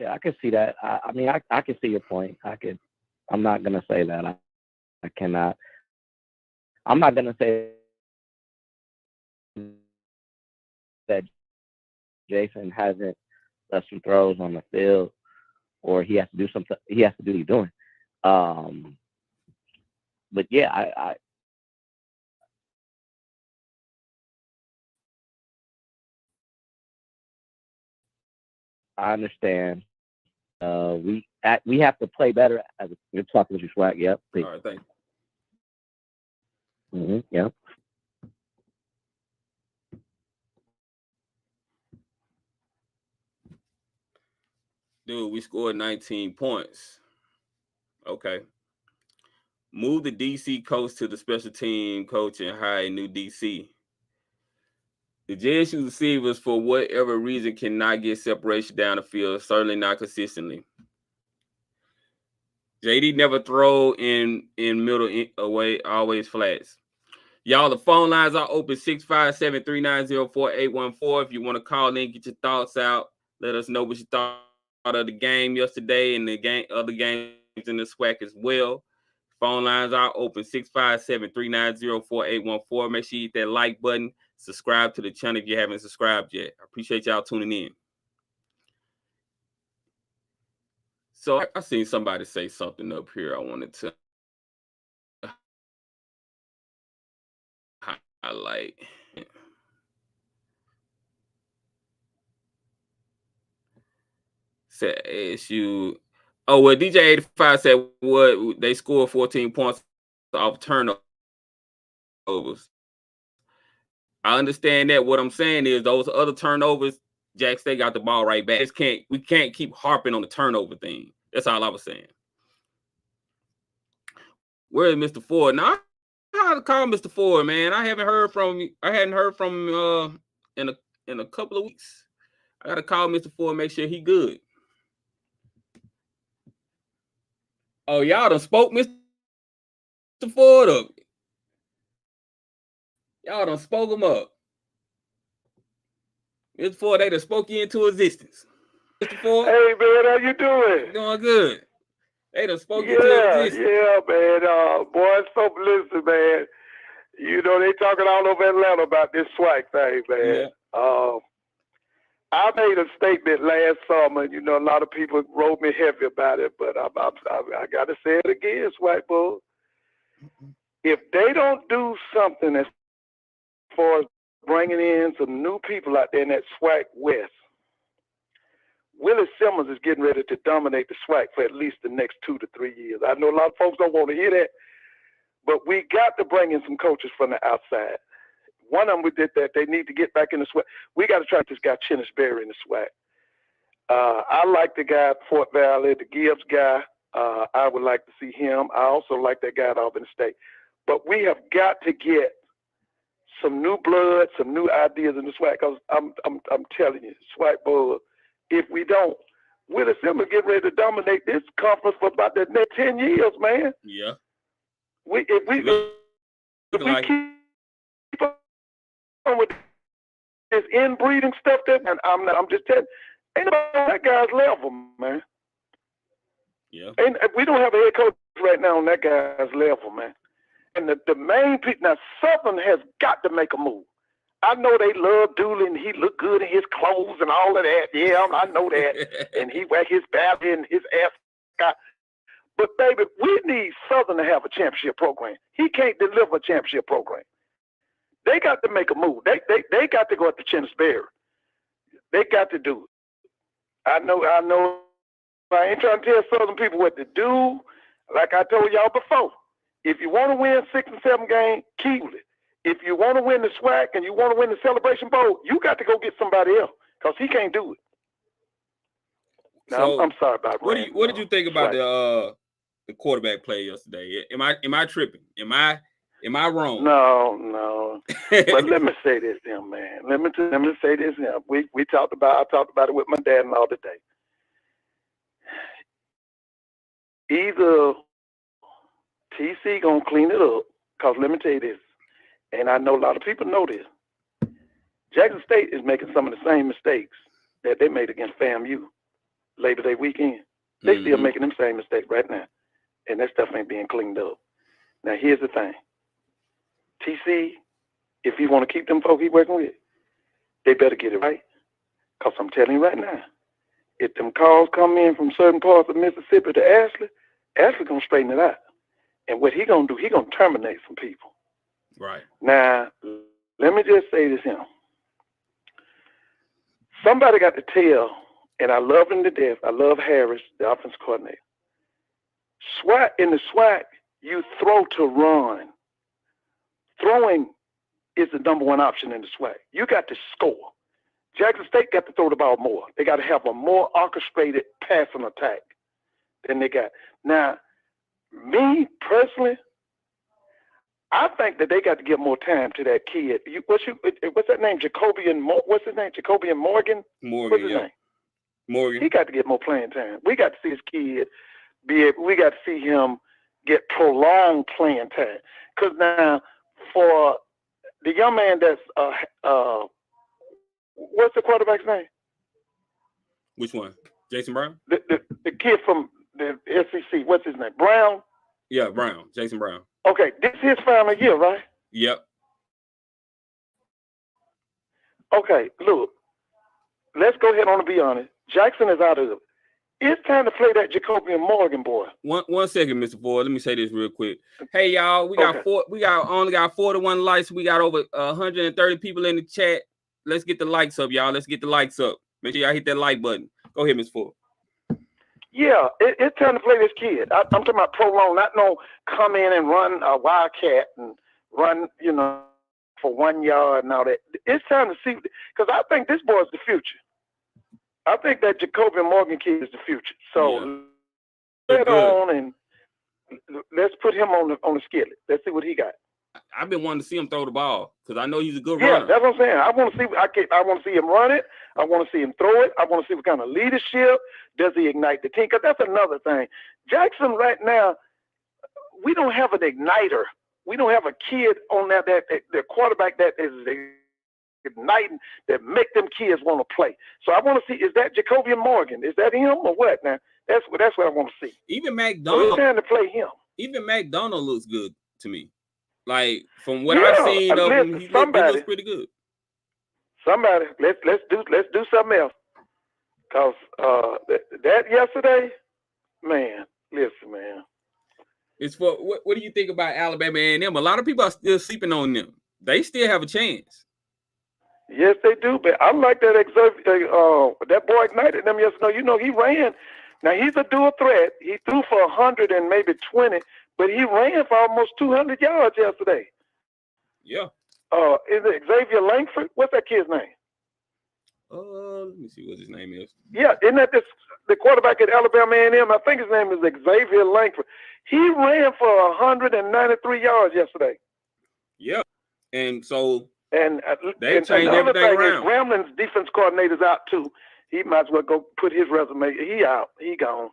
I can see that. I can see your point. I'm not gonna say that. I cannot. I'm not gonna say that Jason hasn't left some throws on the field, or he has to do something. He has to do what he's doing. But yeah, I understand. We have to play better. You're talking to Swac. Yep. All right, thank you. Yep. Dude, we scored 19 points. Okay. Move the DC coach to the special team coach and hire a new DC. The JSU receivers, for whatever reason, cannot get separation down the field, certainly not consistently. JD never throw in middle away, always flats. Y'all, the phone lines are open, 657-390-4814. If you want to call in, get your thoughts out. Let us know what you thought of the game yesterday and the other games in the SWAC as well. Phone lines are open, 657-390-4814. Make sure you hit that like button. Subscribe to the channel if you haven't subscribed yet. I appreciate y'all tuning in. So I seen somebody say something up here I wanted to highlight. Said ASU. Oh, well, DJ 85 said what they scored 14 points off turnovers. I understand that. What I'm saying is those other turnovers, Jack State got the ball right back. We can't keep harping on the turnover thing. That's all I was saying. Where is Mr. Ford? Now I had to call Mr. Ford, man. I hadn't heard from him in a couple of weeks. I gotta call Mr. Ford, make sure he good. Oh, y'all done spoke Mr. Ford up. Y'all done spoke him up. Mr. Ford, they done spoke you into existence. Mr. Ford. Hey, man, how you doing? Doing good. They done spoke you into existence. Yeah, man. Boys, so listen, man. You know, they talking all over Atlanta about this Swac thing, man. Yeah. I made a statement last summer. You know, a lot of people wrote me heavy about it, but I got to say it again, Swac boys. If they don't do something as far as bringing in some new people out there in that Swac West, Willie Simmons is getting ready to dominate the SWAC for at least the next 2 to 3 years. I know a lot of folks don't want to hear that, but we got to bring in some coaches from the outside. One of them, we did that. They need to get back in the SWAC. We got to try this guy, Chennis Berry, in the SWAC. I like the guy at Fort Valley, the Gibbs guy. I would like to see him. I also like that guy at Albany State. But we have got to get some new blood, some new ideas in the SWAC, because I'm telling you, SWAC boys, if we don't, Willie Simmons get ready to dominate this conference for about the next 10 years, man. Yeah. If we keep on with this inbreeding stuff, and I'm just telling you, ain't nobody on that guy's level, man. Yeah. And we don't have a head coach right now on that guy's level, man. And the main people, now Southern has got to make a move. I know they love Dooley and he look good in his clothes and all of that. Yeah, I know that. And he wear his bat and his ass. But, baby, we need Southern to have a championship program. He can't deliver a championship program. They got to make a move. They got to go at the Chennis Berry. They got to do it. I know. I ain't trying to tell Southern people what to do. Like I told y'all before, if you want to win 6 and 7 games, keep it. If you want to win the SWAC and you want to win the Celebration Bowl, you got to go get somebody else because he can't do it. Now, so, I'm sorry about that. What did you think about the quarterback play yesterday? Am I tripping? Am I wrong? No. But let me say this, man. Let me say this, I talked about it with my dad-in-law today. Either TC gonna clean it up, because let me tell you this. And I know a lot of people know this. Jackson State is making some of the same mistakes that they made against FAMU Labor Day weekend. They still making them same mistakes right now. And that stuff ain't being cleaned up. Now, here's the thing. TC, if you want to keep them folk he working with, they better get it right. Because I'm telling you right now, if them calls come in from certain parts of Mississippi to Ashley going to straighten it out. And what he going to do, he going to terminate some people. Right. Now, let me just say this here. Somebody got to tell, and I love him to death. I love Harris, the offensive coordinator. In the SWAC, you throw to run. Throwing is the number one option in the SWAC. You got to score. Jackson State got to throw the ball more. They got to have a more orchestrated passing attack than they got. Now, me personally, I think that they got to give more time to that kid. What's that name? What's his name? Jacobian Morgan? What's his name? Morgan. He got to get more playing time. We got to see his kid we got to see him get prolonged playing time. Because now, for the young man that's what's the quarterback's name? Which one? Jason Brown? The kid from the SEC. What's his name? Brown? Yeah, Brown. Jason Brown. Okay, this is his final year, right? Yep. Okay, look. Let's go ahead on and be honest. Jackson is out of it. It's time to play that Jacobian Morgan boy. One second, Mr. Ford. Let me say this real quick. Hey, y'all, we got only got 41 likes. We got over 130 people in the chat. Let's get the likes up, y'all. Let's get the likes up. Make sure y'all hit that like button. Go ahead, Mr. Ford. Yeah, it's time to play this kid. I'm talking about prolong, not no come in and run a wildcat and run, for 1 yard and all that. It's time to see, because I think this boy's the future. I think that Jacobian Morgan kid is the future. So let's on and let's put him on the skillet. Let's see what he got. I've been wanting to see him throw the ball because I know he's a good runner. Yeah, that's what I'm saying. I want to see him run it. I want to see him throw it. I want to see what kind of leadership does he ignite the team. Because that's another thing. Jackson right now, we don't have an igniter. We don't have a kid on that the quarterback that is igniting that make them kids want to play. So I want to see, is that Jacobian Morgan? Is that him or what? Now that's what I want to see. Even McDonald. So it's time to play him. Even McDonald looks good to me. Like from what I've seen of him, he looks pretty good. Somebody, let's do something else. Cause that yesterday, man, listen, man. It's for what do you think about Alabama A&M? A lot of people are still sleeping on them. They still have a chance. Yes, they do. But I like that that boy ignited them yesterday. He ran. Now he's a dual threat. He threw for 100 and maybe 20. But he ran for almost 200 yards yesterday. Yeah. Is it Xavier Langford? What's that kid's name? Let me see what his name is. Yeah, isn't that the quarterback at Alabama A&M? I think his name is Xavier Langford. He ran for 193 yards yesterday. Yeah. And so they changed everything around. Gramblin's defense coordinator's out too. He might as well go put his resume. He out. He gone.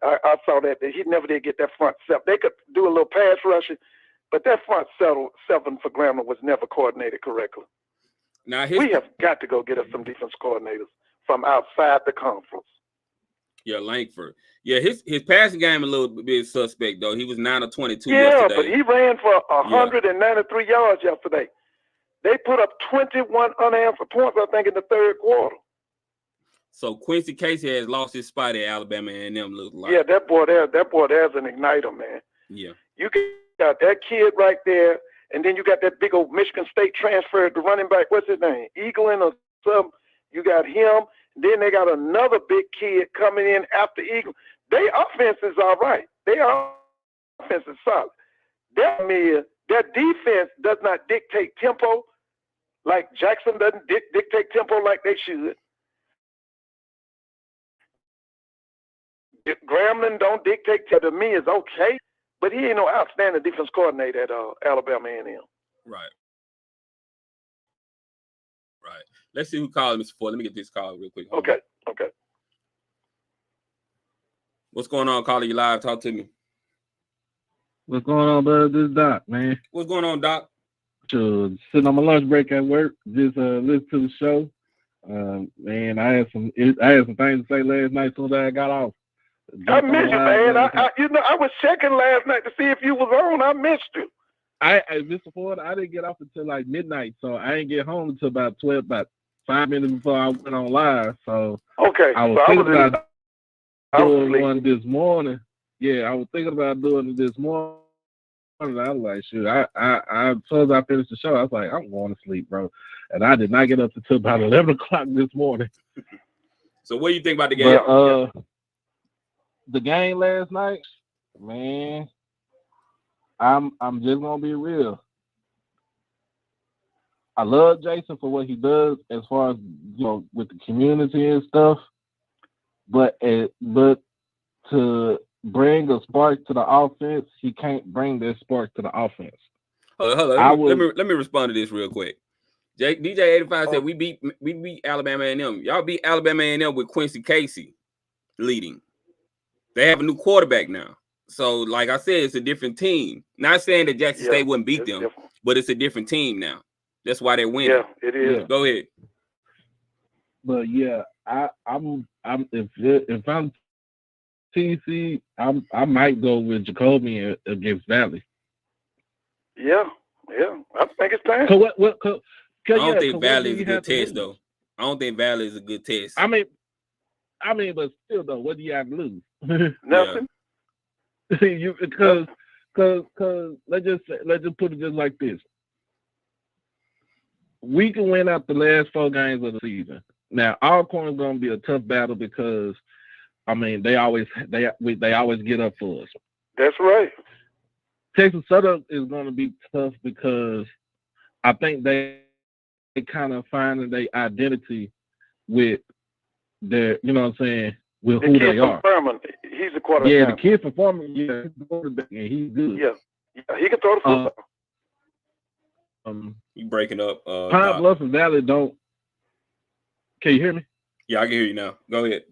I saw that he never did get that front seven. They could do a little pass rushing, but that front seven for Grambling was never coordinated correctly. Now we have got to go get us some defense coordinators from outside the conference. Yeah, Langford. Yeah, his passing game a little bit suspect though. He was 9 of 22 yesterday. Yeah, but he ran for 193 yards yesterday. They put up 21 unanswered points, I think, in the third quarter. So Quincy Casey has lost his spot at Alabama A&M. Looks like. Yeah, that boy there's an igniter, man. Yeah, you got that kid right there, and then you got that big old Michigan State transfer, the running back. What's his name? Eaglein or something. You got him. Then they got another big kid coming in after Eagle. Their offense is all right. Their offense is solid. Their defense does not dictate tempo like Jackson doesn't dictate tempo like they should. Grambling don't dictate to me is okay, but he ain't no outstanding defense coordinator at Alabama A&M. Right. Let's see who called Mr. Ford. Let me get this call real quick. Okay. What's going on, caller? You live? Talk to me. What's going on, brother? This is Doc, man. What's going on, Doc? Sitting on my lunch break at work, just listen to the show. Man, I had some things to say last night as soon as I got off. I missed you, man. I was checking last night to see if you was on. I missed you. Mr. Ford, I didn't get off until like midnight, so I didn't get home until about 5 minutes before I went on live. So okay, I was thinking about doing one this morning. Yeah, I was thinking about doing it this morning. I was like, shoot, as soon as I finished the show, I was like, I'm going to sleep, bro. And I did not get up until about 11 o'clock this morning. So what do you think about the game? The game last night, man, I'm just gonna be real. I love Jason for what he does as far as with the community and stuff, but to bring a spark to the offense, he can't bring that spark to the offense. Hold on. Let me respond to this real quick. DJ85 said we beat Alabama A&M. Y'all beat Alabama A&M with Quincy Casey leading. They have a new quarterback now. So, like I said, it's a different team. Not saying that Jackson State wouldn't beat them, but it's a different team now. That's why they're winning. Yeah, it is. Yeah. Go ahead. But yeah, I'm if I'm TC, I might go with Jacoby against Valley. Yeah, I think it's time. I don't think Valley is a good test, though. I don't think Valley is a good test. I mean, but still, though, what do you have to lose? Nothing. Because let's just put it just like this: we can win out the last 4 games of the season. Now, Alcorn is going to be a tough battle because, I mean, they always get up for us. That's right. Texas Southern is going to be tough because I think they kind of finding their identity with their, you know what I'm saying, with who they are. He's a quarterback. Yeah, the kid from Furman, he's a quarterback, and he's good. Yeah, he can throw the football. You breaking up? Pine Bluff and Valley don't. Can you hear me? Yeah, I can hear you now. Go ahead.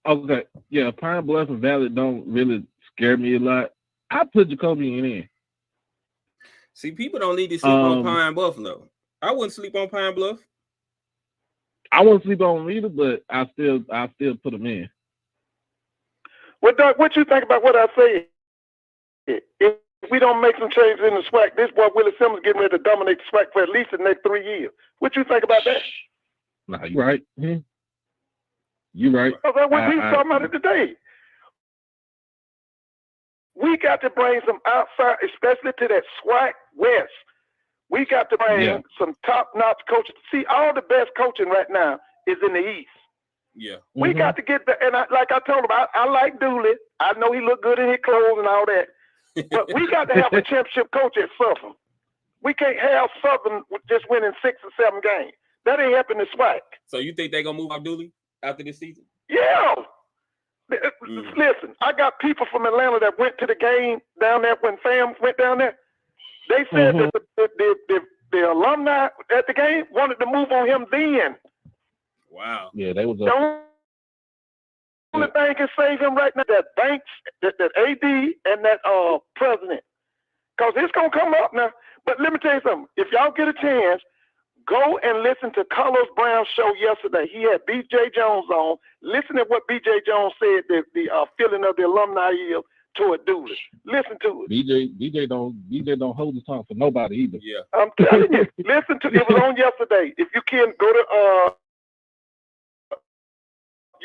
Okay. Yeah, Pine Bluff and Valley don't really scare me a lot. I put Jacoby in. See, people don't need to sleep on Pine Bluff, though. I wouldn't sleep on Pine Bluff. I wouldn't sleep on them either, but I still put them in. Well, Doug, what you think about what I said? If we don't make some changes in the SWAC, this boy Willie Simmons getting ready to dominate the SWAC for at least the next 3 years. What you think about that? No, you're right. Mm-hmm. You're right. We were talking about it today. We got to bring some outside, especially to that SWAC West. We got to bring some top-notch coaches. See, all the best coaching right now is in the East. Yeah. We got to get there. And like I told him, I like Dooley. I know he look good in his clothes and all that. But we got to have a championship coach at Southern. We can't have Southern just winning 6 or 7 games. That ain't happening to SWAC. So you think they're going to move off Dooley after this season? Yeah. Listen, I got people from Atlanta that went to the game down there when Fam went down there. They said that the alumni at the game wanted to move on him then. Wow. Yeah, they was. The only thing can save him right now that Banks, that AD, and that president, because it's gonna come up now. But let me tell you something. If y'all get a chance, go and listen to Carlos Brown's show yesterday. He had B.J. Jones on. Listen to what B.J. Jones said. The feeling of the alumni is toward Dooley. Listen to it. BJ don't hold his tongue for nobody either. Yeah. I'm telling you. Listen to it. It was on yesterday. If you can go to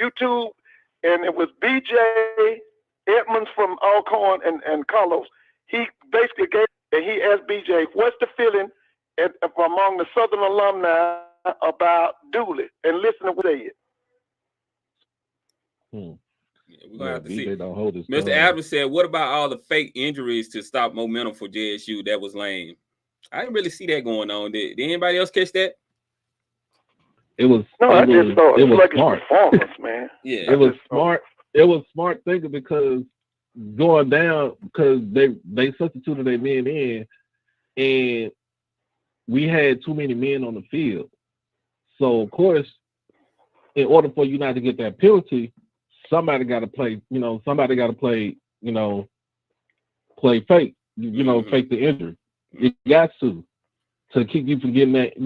YouTube, and it was B.J. Edmonds from Alcorn and Carlos. He basically he asked B.J. what's the feeling among the Southern alumni about Dooley, and listen to what they said. Yeah, we're gonna have to see. Don't hold his Mr. Adams said, "What about all the fake injuries to stop momentum for JSU? That was lame. I didn't really see that going on. Did anybody else catch that? It was I just thought it was like smart. His performance, man. Yeah, it was smart. It was smart thinking because going down because they substituted their men in, and we had too many men on the field. So of course, in order for you not to get that penalty, somebody got to play. Somebody got to play. Play fake. Fake the injury. You got to keep you from getting that.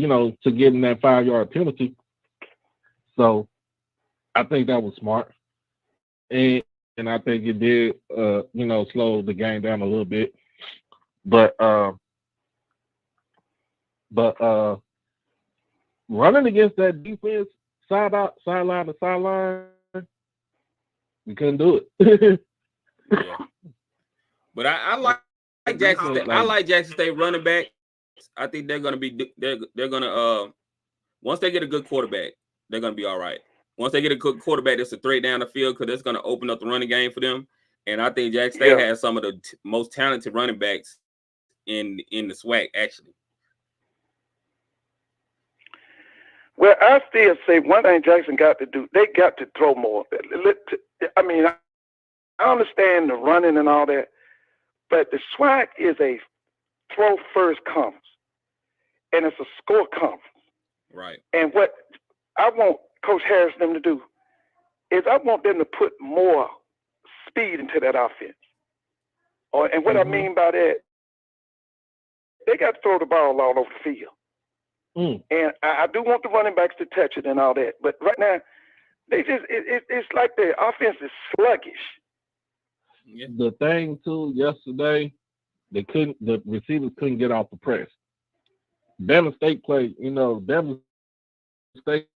To getting that 5-yard penalty. So I think that was smart, and I think it did. Slow the game down a little bit, but running against that defense, sideline to sideline, we couldn't do it. Yeah. But I like Jackson State. I like Jackson State running back. I think they're gonna be. They're gonna once they get a good quarterback, they're gonna be all right. Once they get a good quarterback, that's a threat down the field because that's gonna open up the running game for them. And I think Jackson State has some of the most talented running backs in the SWAC, actually. Well, I still say one thing Jackson got to do, they got to throw more. I mean, I understand the running and all that, but the SWAC is a throw first conference, and it's a score conference. Right. And what I want Coach Harris and them to do is I want them to put more speed into that offense. And what I mean by that, they got to throw the ball all over the field. And I do want the running backs to touch it and all that. But right now, they just it's like the offense is sluggish. Yeah. The thing too, yesterday, the receivers couldn't get off the press. Bama State played, Bama State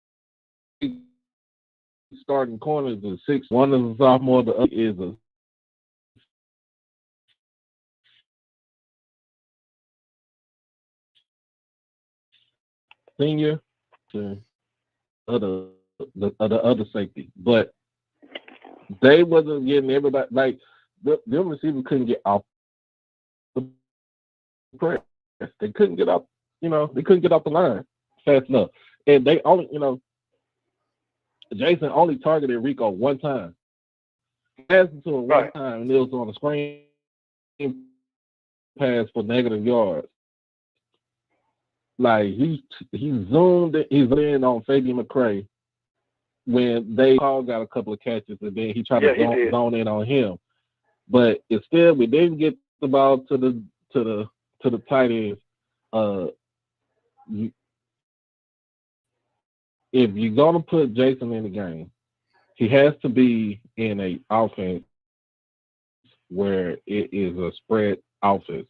starting corners is 6. One is a sophomore, the other is a senior. The other safety, but they wasn't getting everybody. Like them receivers couldn't get off the press. They couldn't get off. They couldn't get off the line fast enough, and they only, Jason only targeted Rico one time. Passed to him one time, and it was on a screen pass for negative yards. Like he zoomed in on Fabian McCray when they all got a couple of catches, and then he tried to zone in on him. But instead, we didn't get the ball to the tight ends. If you're gonna put Jason in the game, he has to be in a offense where it is a spread offense.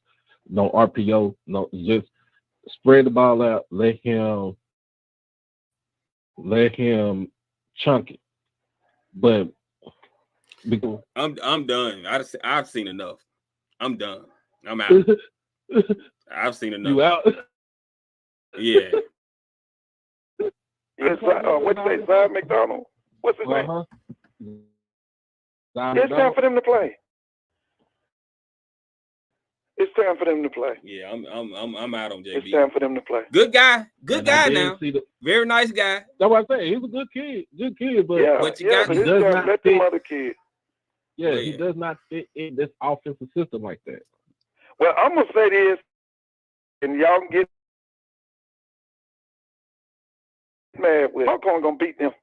No RPO, no, just spread the ball out. Let him chunk it. But I'm done. I've seen enough. I'm done. I'm out. I've seen enough. You out? Yeah. What's his name? Zion McDonald. What's his name? It's time for them to play. It's time for them to play. Yeah, I'm out on JB. It's time for them to play. Good guy now. Very nice guy. That's what I say. He's a good kid, but you got but he does not let them other kids. Yeah, he does not fit in this offensive system like that. Well, I'm gonna say this, and y'all can get mad with Alcorn gonna beat them.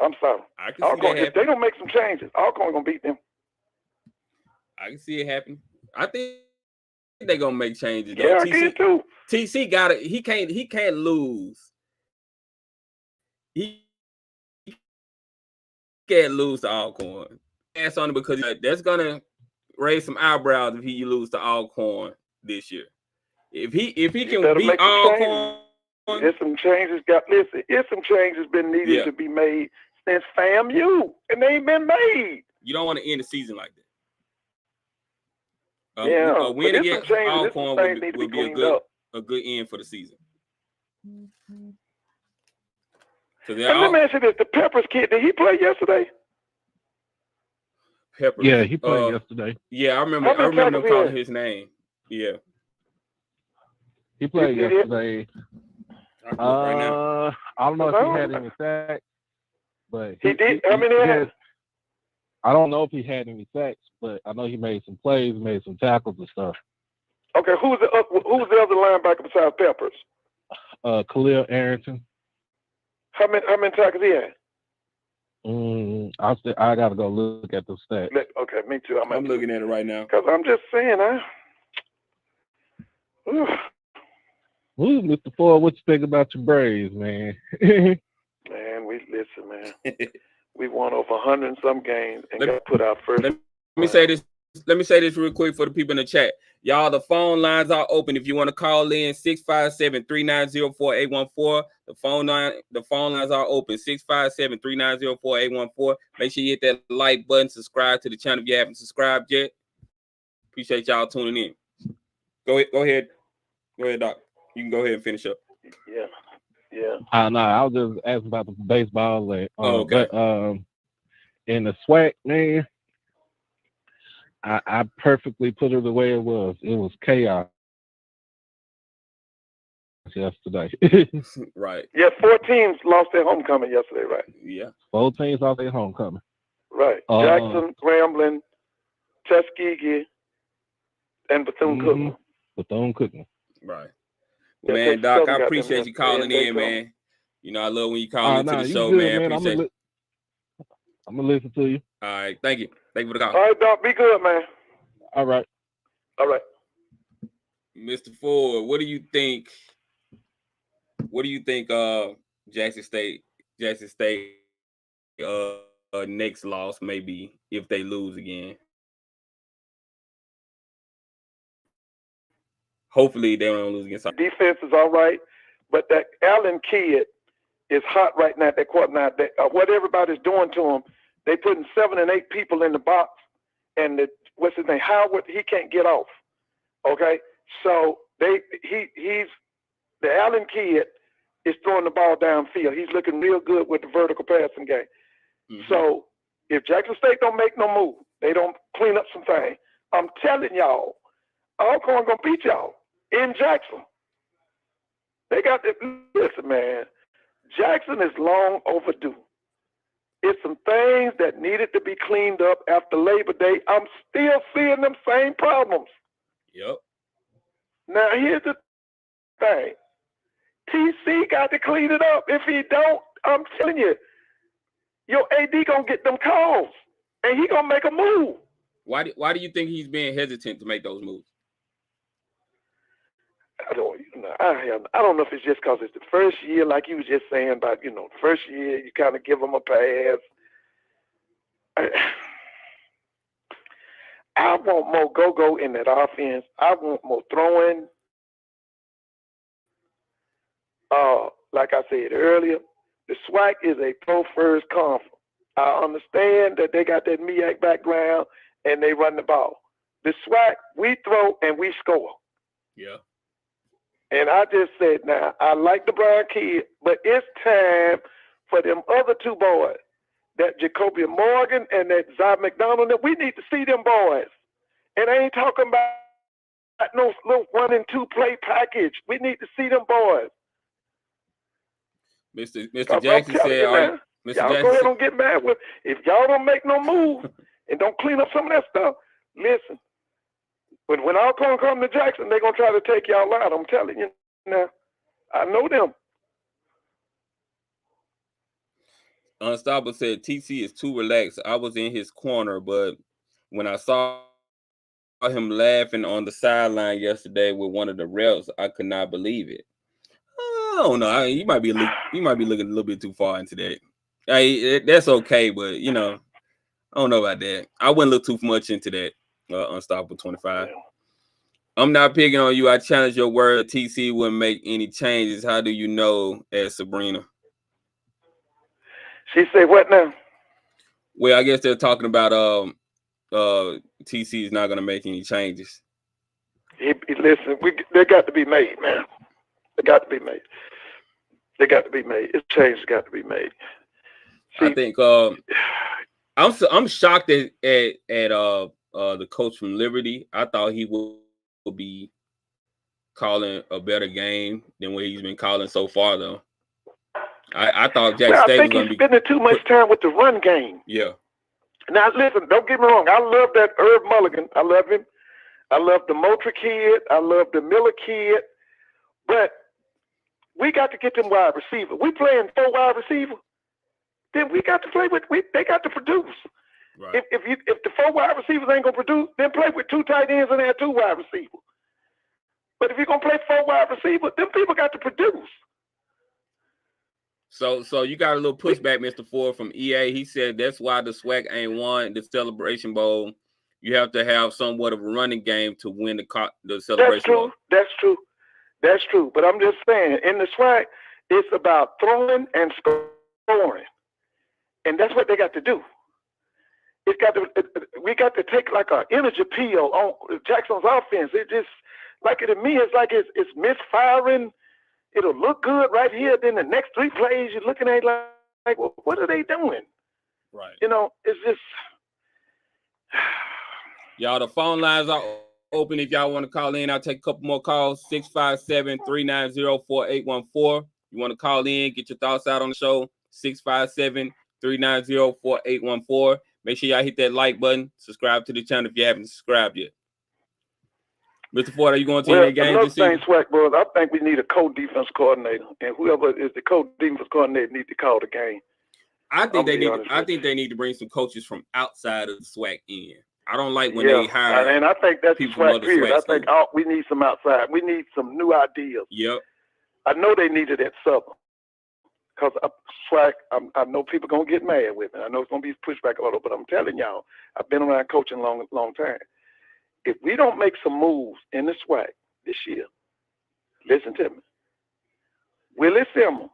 I'm sorry. Alcorn, if they don't make some changes, Alcorn gonna beat them. I can see it happen. I think they're gonna make changes. Though. Yeah, I can too. TC got it. He can't lose. He can't lose to Alcorn. That's only because that's gonna raise some eyebrows if he lose to Alcorn this year. If he can beat Alcorn, there's some changes. There's some changes been needed to be made since FAMU, and they ain't been made. You don't want to end the season like that. A win against Alcorn would be a good end for the season. So let me ask you this: the Peppers kid, did he play yesterday? Peppers. Yeah, he played yesterday. Yeah, I remember them calling his name. Yeah, he played yesterday. Right now. I don't know if he had any sacks, but he did. How many had? I don't know if he had any sacks, but I know he made some plays, made some tackles and stuff. Okay, who's the other linebacker besides Peppers? Khalil Arrington. How many tackles he had? I gotta go look at the stats. Okay, me too. I'm looking at it right now. Because I'm just saying, Ooh, Mr. Ford, what you think about your Braves, man? Man, listen, man. We won over 100 and some games and got put out first. Let me say this. Let me say this real quick for the people in the chat. Y'all, the phone lines are open. If you want to call in, 657-390-4814. The phone lines are open. 657-390-4814. Make sure you hit that like button, subscribe to the channel if you haven't subscribed yet. Appreciate y'all tuning in. Go ahead, Doc. You can go ahead and finish up. Yeah. No, I was just asking about the baseball. Okay. But in the Swac, man, I perfectly put it the way it was. It was chaos yesterday. Right. Yeah, 4 teams lost their homecoming yesterday, right? Yeah. 4 teams lost their homecoming. Right. Jackson, Grambling, Tuskegee, and Bethune-Cookman. Bethune-Cookman. Right. Well, man, Doc, I appreciate you calling in, man. You know, I love when you call into the show, good, man. Appreciate it. I'm gonna listen to you. All right, thank you. Thank you for the call. All right, Doc, be good, man. All right. All right. Mr. Ford, what do you think? What do you think Jackson State next loss may be if they lose again? Hopefully they don't lose against. Defense is all right, but that Allen kid is hot right now at that quarter. Now, what everybody's doing to him, they putting 7 and 8 people in the box, and what's his name, Howard, he can't get off. Okay, so he's the Allen kid is throwing the ball downfield. He's looking real good with the vertical passing game. Mm-hmm. So if Jackson State don't make no move, they don't clean up some things, I'm telling y'all, Alcorn gonna beat y'all in Jackson. They got to listen, man. Jackson is long overdue. It's some things that needed to be cleaned up after Labor Day. I'm still seeing them same problems. Yep. Now here's the thing. TC got to clean it up. If he don't, I'm telling you, your AD gonna get them calls, and he gonna make a move. Why do you think he's being hesitant to make those moves? I don't know if it's just because it's the first year, like you was just saying about, the first year you kind of give them a pass. I want more go-go in that offense. I want more throwing. Like I said earlier, the Swac is a pro-first conference. I understand that they got that MEAC background and they run the ball. The Swac, we throw and we score. Yeah. And I just said, now, I like the Brown kid, but it's time for them other 2 boys, that Jacoby Morgan and that Zy McDonald, that we need to see them boys. And I ain't talking about no little 1 and 2 play package. We need to see them boys. Mr. Jackson said, y'all go ahead and get mad with. If y'all don't make no move and don't clean up some of that stuff, listen. When Alcorn come to Jackson, they're gonna try to take y'all out. I'm telling you now. I know them. Unstoppable said TC is too relaxed. I was in his corner, but when I saw him laughing on the sideline yesterday with one of the refs, I could not believe it. I don't know. You might be looking a little bit too far into that. That's okay, but I don't know about that. I wouldn't look too much into that. Unstoppable 25. I'm not picking on you. I challenge your word. TC wouldn't make any changes. How do you know? Asked Sabrina. She said what now? Well, I guess they're talking about TC is not going to make any changes. Listen, they got to be made, man. They got to be made. They got to be made. It's change got to be made. See, I think I'm shocked at the coach from Liberty. I thought he would be calling a better game than what he's been calling so far, though. I thought Jackson State was going to be spending too much time with the run game. Yeah. Now listen, don't get me wrong. I love that Herb Mulligan. I love him. I love the Moultrie kid. I love the Miller kid. But we got to get them wide receiver. We playing 4 wide receiver. Then we got to play with. They got to produce. Right. If the 4 wide receivers ain't gonna produce, then play with 2 tight ends and have 2 wide receivers. But if you're gonna play 4 wide receivers, them people got to produce. So you got a little pushback, Mr. Ford, from EA. He said that's why the Swac ain't won the Celebration Bowl. You have to have somewhat of a running game to win the Celebration Bowl. That's true. But I'm just saying, in the Swac, it's about throwing and scoring, and that's what they got to do. We got to take like an energy pill on Jackson's offense. It just to me, it's like it's misfiring. It'll look good right here. Then the next 3 plays, you're looking at like well, what are they doing? Right. It's just. Y'all, the phone lines are open if y'all want to call in. I'll take a couple more calls. 657-390-4814. You want to call in, get your thoughts out on the show. 657-390-4814. Make sure y'all hit that like button. Subscribe to the channel if you haven't subscribed yet. Mr. Ford, are you going to any games this season? Another thing, Swac Bros, I think we need a co-defense coordinator, and whoever is the co-defense coordinator needs to call the game. I think they need to bring some coaches from outside of the SWAC in. I don't like when they hire. And I think that's people SWAC period. I think we need some outside. We need some new ideas. Yep. I know they need it at Southern. Because SWAC, I know people gonna get mad with me. I know it's gonna be pushback all over, but I'm telling y'all, I've been around coaching long time. If we don't make some moves in the SWAC this year, listen to me. Willie Simmel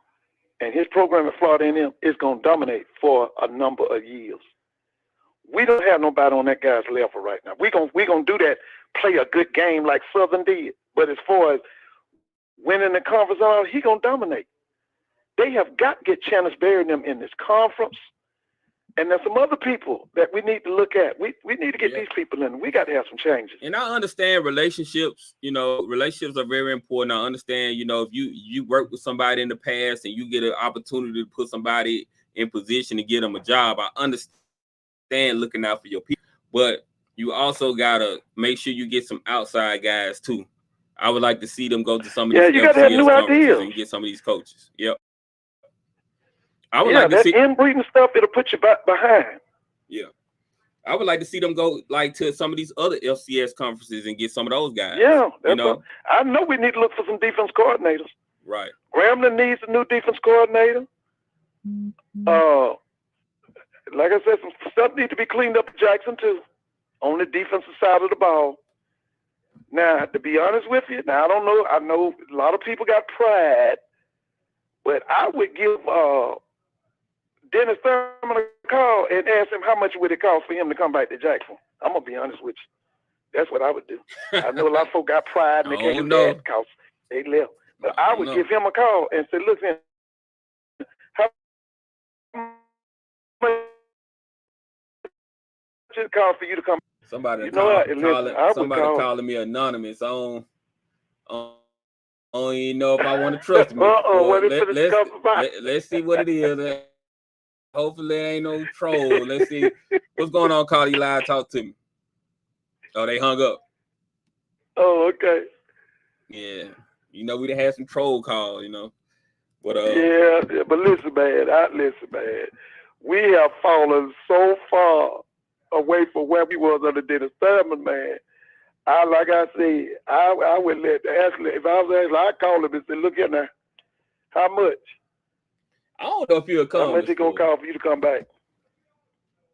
and his program at Florida A&M is gonna dominate for a number of years. We don't have nobody on that guy's level right now. We gonna do that, play a good game like Southern did. But as far as winning the conference, he gonna dominate. They have got to get Chance Berry and them in this conference. And there's some other people that we need to look at. We need to get these people in. We got to have some changes. And I understand relationships. You know, relationships are very important. I understand, you know, if you work with somebody in the past and you get an opportunity to put somebody in position to get them a job, I understand looking out for your people. But you also got to make sure you get some outside guys, too. I would like to see them go to some of these you got to have new ideas and get some of these coaches. Yep. I would like to see inbreeding stuff. It'll put you back behind. Yeah, I would like to see them go like to some of these other FCS conferences and get some of those guys. Yeah, I know we need to look for some defense coordinators. Right. Grambling needs a new defense coordinator. Like I said, some stuff needs to be cleaned up at Jackson too, on the defensive side of the ball. Now, to be honest with you, I don't know. I know a lot of people got pride, but I would give Dennis Thurman a call and ask him how much would it cost for him to come back to Jackson. I'm gonna be honest with you. That's what I would do. I know a lot of folks got pride and they can't do that because they left. But I would give him a call and say, look, man, how much it cost for you to come? Somebody calling me anonymous. I don't even know if I want to trust me. Let's see what it is. Hopefully there ain't no troll. Let's see what's going on. Carly Live, talk to me. Oh, they hung up. Oh, okay. Yeah, you know we done had some troll calls, you know. But but listen, man. We have fallen so far away from where we was under Dennis Thurman, man. Like I said, I would let Ashley, if I was Ashley, I'd call him and say, look here now, how much? I don't know if he'll come. How much he gonna call for you to come back?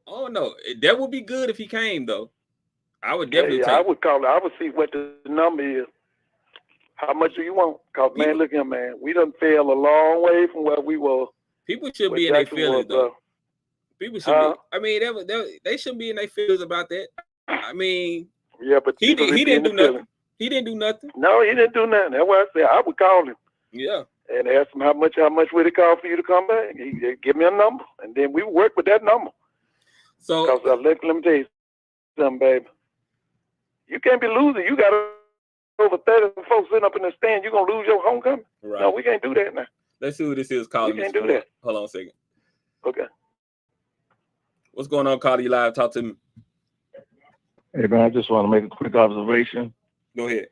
I don't know. That would be good if he came, though. I would definitely take I would call it. I would see what the number is. How much do you want? Because, man, look here, man. We done fell a long way from where we were. People should be in their feelings, though. People should be. I mean, they shouldn't be in their feelings about that. I mean, yeah, but he didn't do nothing. He didn't do nothing. No, he didn't do nothing. That's why I said I would call him. Yeah. And ask him how much would it cost for you to come back? He give me a number, and then we work with that number. So, because let me tell you something, baby. You can't be losing. You got over 30 folks sitting up in the stand. You're gonna lose your homecoming. Right. No, we can't do that now. Let's see who this is calling. We can't do that. Hold on a second. Okay. What's going on, Carly Live? Talk to me. Hey, man, I just want to make a quick observation. Go ahead.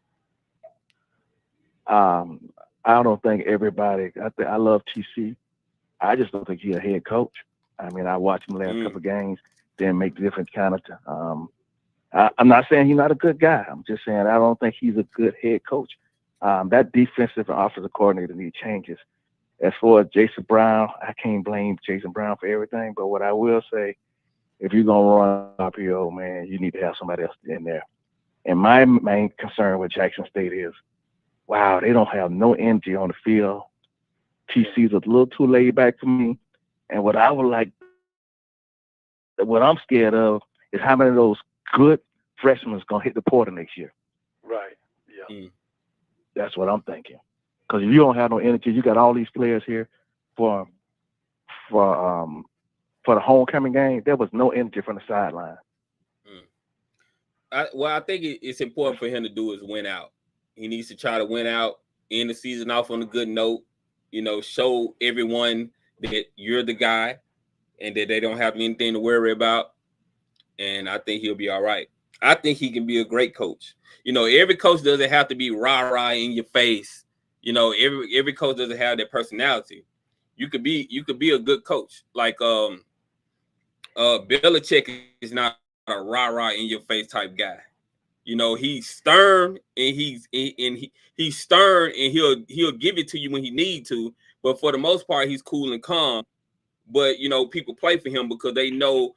I don't think everybody. I love TC. I just don't think he's a head coach. I mean, I watched him last couple of games. Didn't make different kind of. I'm not saying he's not a good guy. I'm just saying I don't think he's a good head coach. That defensive and offensive coordinator need changes. As for Jason Brown, I can't blame Jason Brown for everything. But what I will say, if you're gonna run RPO, man, you need to have somebody else in there. And my main concern with Jackson State is, wow, they don't have no energy on the field. TC's a little too laid back for me. And what I'm scared of is how many of those good freshmen is gonna hit the portal next year. Right. Yeah. That's what I'm thinking. Because if you don't have no energy, you got all these players here for the homecoming game. There was no energy from the sideline. I think it's important for him to do is win out. He needs to try to win out, end the season off on a good note. You know, show everyone that you're the guy and that they don't have anything to worry about. And I think he'll be all right. I think he can be a great coach. Every coach doesn't have to be rah-rah in your face. Every coach doesn't have that personality. You could be a good coach. Like Belichick is not a rah-rah in your face type guy. He's stern and he's stern and he'll give it to you when he need to, but for the most part he's cool and calm. But people play for him because they know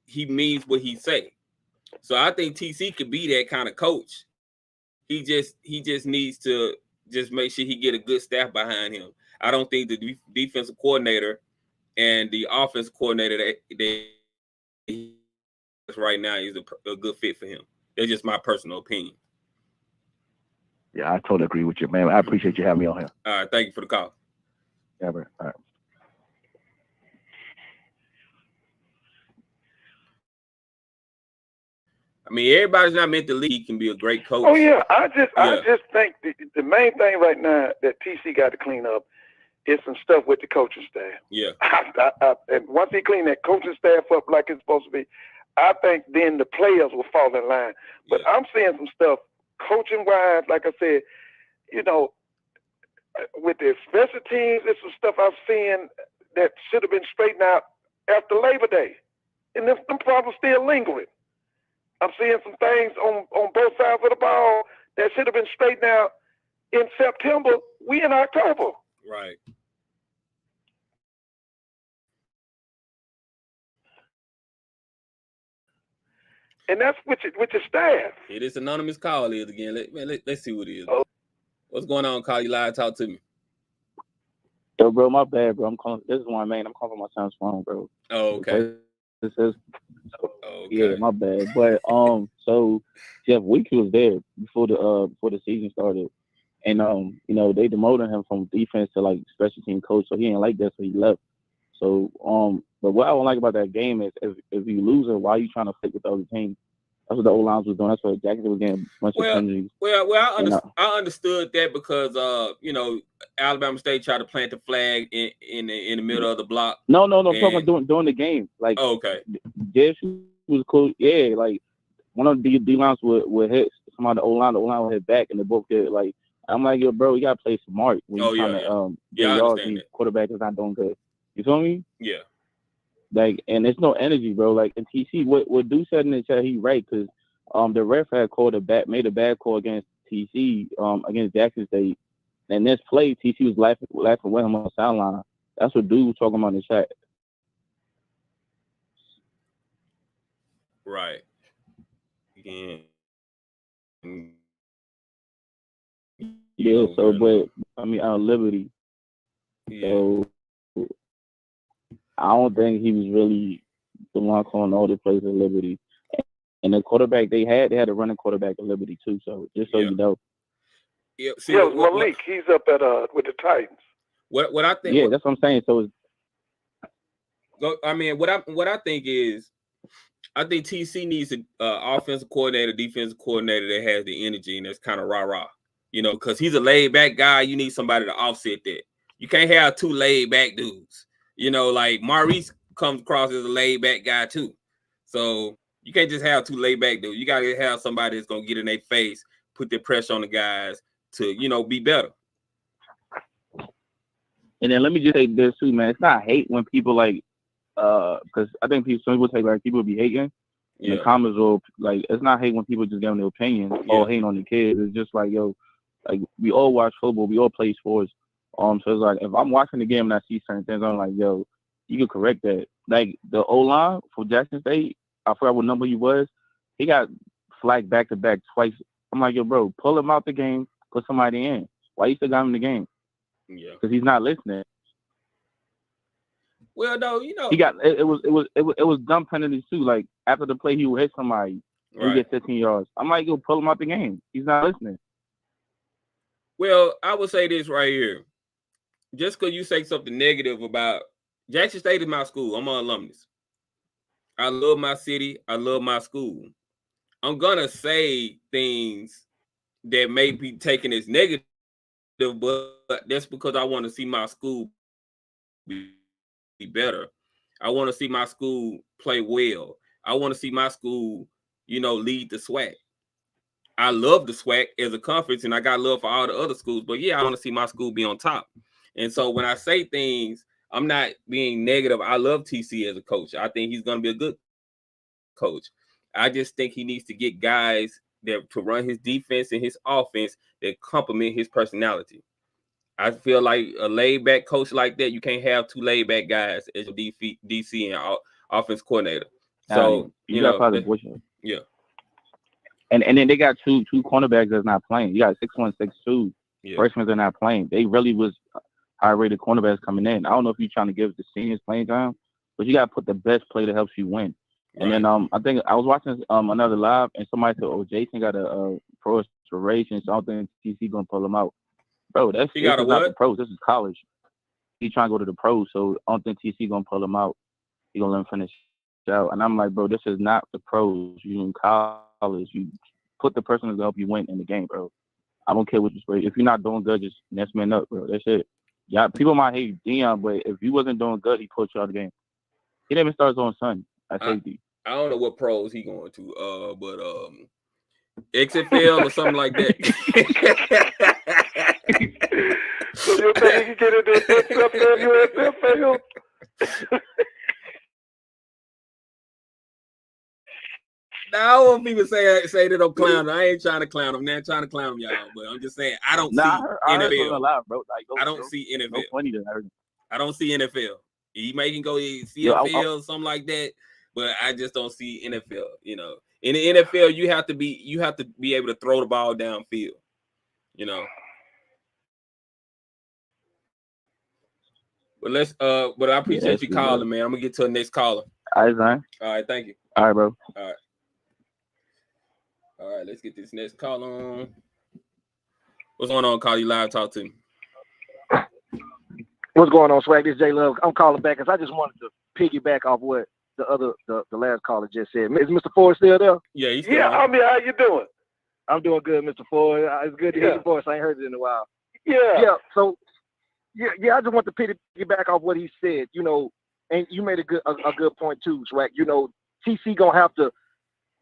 he means what he say. So I think TC could be that kind of coach. He just needs to just make sure he get a good staff behind him. I don't think the defensive coordinator and the offensive coordinator that right now is a good fit for him. That's just my personal opinion. Yeah, I totally agree with you, man. I appreciate you having me on here. All right, thank you for the call. Yeah, bro. All right. I mean, everybody's not meant to lead. He can be a great coach. Oh yeah, I just think the main thing right now that TC got to clean up is some stuff with the coaching staff. Yeah. And once he clean that coaching staff up like it's supposed to be, I think then the players will fall in line. But I'm seeing some stuff coaching wise, like I said, with the special teams, there's some stuff I'm seeing that should have been straightened out after Labor Day, and them problems still lingering. I'm seeing some things on both sides of the ball that should have been straightened out in September. We in October. Right. And that's with your staff. Yeah, this anonymous call is again. Let's see what it is. What's going on, Call? You live, talk to me. Yo, bro, my bad, bro. I'm calling. This is one, man. I'm calling my son's phone, bro. Oh, okay. This is. Yeah, my bad. But so Jeff Weeks was there before the season started, and they demoted him from defense to like special team coach, so he didn't like that, so he left. So but what I don't like about that game is if you lose it, why are you trying to fight with the other team? That's what the O-lines was doing. That's what Jackson was getting a bunch of penalties. Well, I understood that because Alabama State tried to plant the flag in the middle of the block. No, I'm talking about during the game. Like, okay, Jeff was cool. Yeah, like one of the D-lines would hit somebody, the O-line would hit back, and they both get like. I'm like, yo, bro, you gotta play smart when you're trying to get yards. The quarterback is not doing good. You feel me? Yeah. Like, and there's no energy, bro. Like in TC, what Dude said in the chat, he right, because the ref had made a bad call against TC against Jackson State, and this play TC was laughing with him on the sideline. That's what Dude was talking about in the chat. Right. Yeah. So, but I mean, Liberty. Yeah. So I don't think he was really the one calling all the plays at Liberty. And the quarterback they had a running quarterback at Liberty too. So just so you know. Yeah, Malik, he's up at with the Titans. What I think. Yeah, that's what I'm saying. So I mean, what I think is, I think TC needs an offensive coordinator, defensive coordinator that has the energy and that's kind of rah-rah. Because he's a laid-back guy. You need somebody to offset that. You can't have two laid-back dudes. Like Maurice comes across as a laid-back guy too. So you can't just have two laid-back dudes. You got to have somebody that's going to get in their face, put the pressure on the guys to, be better. And then let me just say this too, man. It's not hate when people like, because I think some people take like people be hating. In the comments or like, it's not hate when people just give their opinion or hating on the kids. It's just like, yo, like we all watch football, we all play sports. So it's like if I'm watching the game and I see certain things, I'm like, yo, you can correct that. Like the O-line for Jackson State, I forgot what number he was. He got flagged back to back twice. I'm like, yo, bro, pull him out the game, put somebody in. Why you still got him in the game? Yeah, because he's not listening. Well, no, he got it was dumb penalties too. Like after the play, he would hit somebody and get 15 yards. I'm like, yo, pull him out the game. He's not listening. Well, I would say this right here. Just because you say something negative about Jackson State is my school. I'm an alumnus. I love my city. I love my school. I'm gonna say things that may be taken as negative, but that's because I want to see my school be better. I want to see my school play well. I want to see my school, lead the SWAC. I love the SWAC as a conference, and I got love for all the other schools. But yeah, I want to see my school be on top. And so when I say things, I'm not being negative. I love TC as a coach. I think he's going to be a good coach. I just think he needs to get guys that to run his defense and his offense that complement his personality. I feel like a laid-back coach like that, you can't have two laid-back guys as your DC and offense coordinator. So you got probably bullshit. Yeah. And then they got two cornerbacks that's not playing. You got 6'1", 6'2". Yeah. Freshmen are not playing. They really was high-rated cornerbacks coming in. I don't know if you're trying to give the seniors playing time, but you got to put the best player that helps you win. And then I think I was watching another live, and somebody said, "Oh, Jason got a pro restoration, so I don't think TC gonna pull him out." Bro, this is not the pros. This is college. He trying to go to the pros, so I don't think TC gonna pull him out. He gonna let him finish out. And I'm like, bro, this is not the pros. You in college. You put the person to help you win in the game, bro. I don't care what you say. If you're not doing good, just next man up, bro. That's it. Yeah, people might hate Dion, but if you wasn't doing good, he put you out of the game. He didn't even start his own son at safety. I don't know what pros he going to, but XFL or something like that. So you think he can get into XFL, USFL? Now I want people say that I'm clowning. I ain't trying to clown him. I'm not trying to clown him, y'all. But I'm just saying I don't see NFL. Live, bro. I don't see NFL. No funny to her. I don't see NFL. He may can go CFL or something like that, but I just don't see NFL. In the NFL, you have to be able to throw the ball downfield. But but I appreciate you calling, man. I'm gonna get to the next caller. All right, Zion. All right, thank you. All right, bro. All right, let's get this next call on. What's going on, Call You Live? Talk to me. What's going on, Swac? This is J Love. I'm calling back because I just wanted to piggyback off what the last caller just said. Is Mr. Ford still there? Yeah, he's still on. I mean, how you doing? I'm doing good, Mr. Ford. It's good to hear your voice. I ain't heard it in a while. Yeah. So, I just want to piggyback off what he said. And you made a good point too, Swac. TC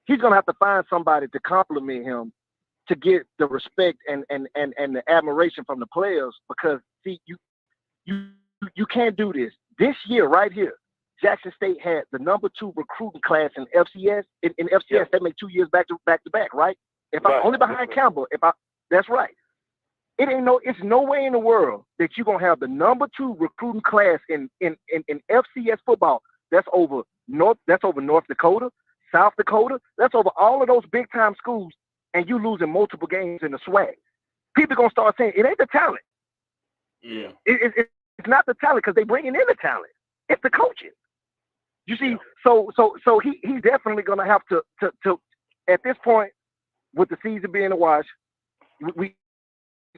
he's gonna have to find somebody to compliment him to get the respect and the admiration from the players, because see, you can't do this. This year right here, Jackson State had the number 2 recruiting class in FCS. In FCS, they make 2 years back to back, right? If I'm only behind Campbell, that's right. It's no way in the world that you're gonna have the number 2 recruiting class in FCS football. That's over North Dakota, South Dakota. That's over all of those big time schools, and you losing multiple games in the SWAC. People gonna start saying it ain't the talent. Yeah. It's not the talent, because they bringing in the talent. It's the coaching. You see, so he's definitely gonna have to at this point, with the season being a wash,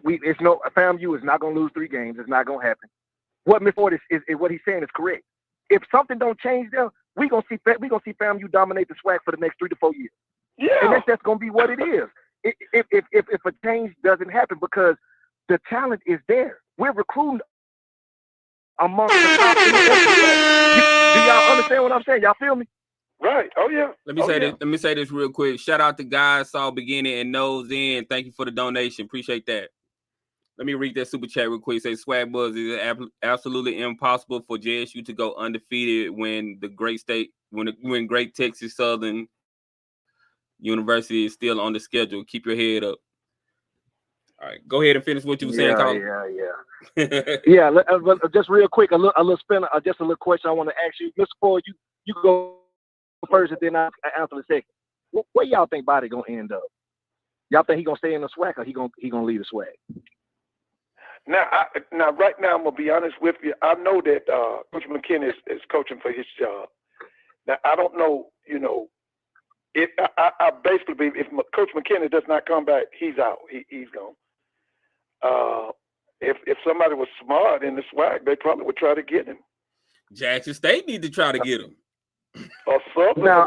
FAMU is not gonna lose 3 games. It's not gonna happen. What Mr. Ford is what he's saying is correct. If something don't change there, we gonna see FAMU dominate the SWAC for the next 3 to 4 years. Yeah. And that's gonna be what it is. If a change doesn't happen, because the talent is there. We're recruiting amongst the top in the FCS. Do y'all understand what I'm saying? Y'all feel me? Right. Oh yeah. Let me say this real quick. Shout out to guys saw beginning and nose in. Thank you for the donation. Appreciate that. Let me read that super chat real quick. It says Swag Buzz is absolutely impossible for JSU to go undefeated when great Texas Southern University is still on the schedule. Keep your head up. All right, go ahead and finish what you were saying, Colin. Yeah. Just real quick, a little spin, just a little question I want to ask you, Mr. Ford. You go first, and then I answer the second. Where y'all think Body gonna end up? Y'all think he gonna stay in the SWAC, or he gonna leave the SWAC? Now, right now, I'm gonna be honest with you. I know that Coach McKinney is coaching for his job. Now, I don't know. I basically believe if Coach McKinney does not come back, he's out. He's gone. If somebody was smart in the SWAC, they probably would try to get him. Jackson State need to try to get him. Or something. Now,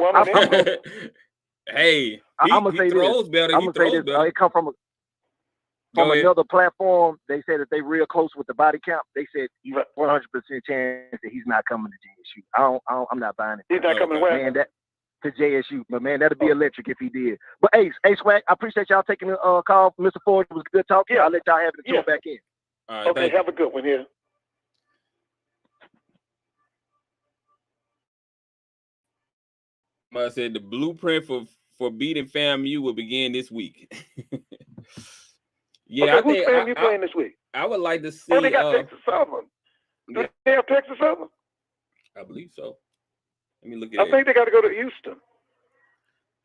hey, I'm gonna say throws this. better. I'm gonna say this. It come from another platform. They said that they real close with the body count. They said 100% chance that he's not coming to GSU. I'm not buying it. He's not coming where? Man, to JSU. But man, that'd be electric if he did. But hey, Swac, I appreciate y'all taking the call, Mr. Ford. It was good talking. I'll let y'all have it and tune back in. All right, okay, have a good one here. I said the blueprint for beating FAMU will begin this week. Yeah, okay, who's FAMU playing this week? I would like to see. They got Texas Southern. Do they have Texas Southern? I believe so. Let me look at it. I think they got to go to Houston,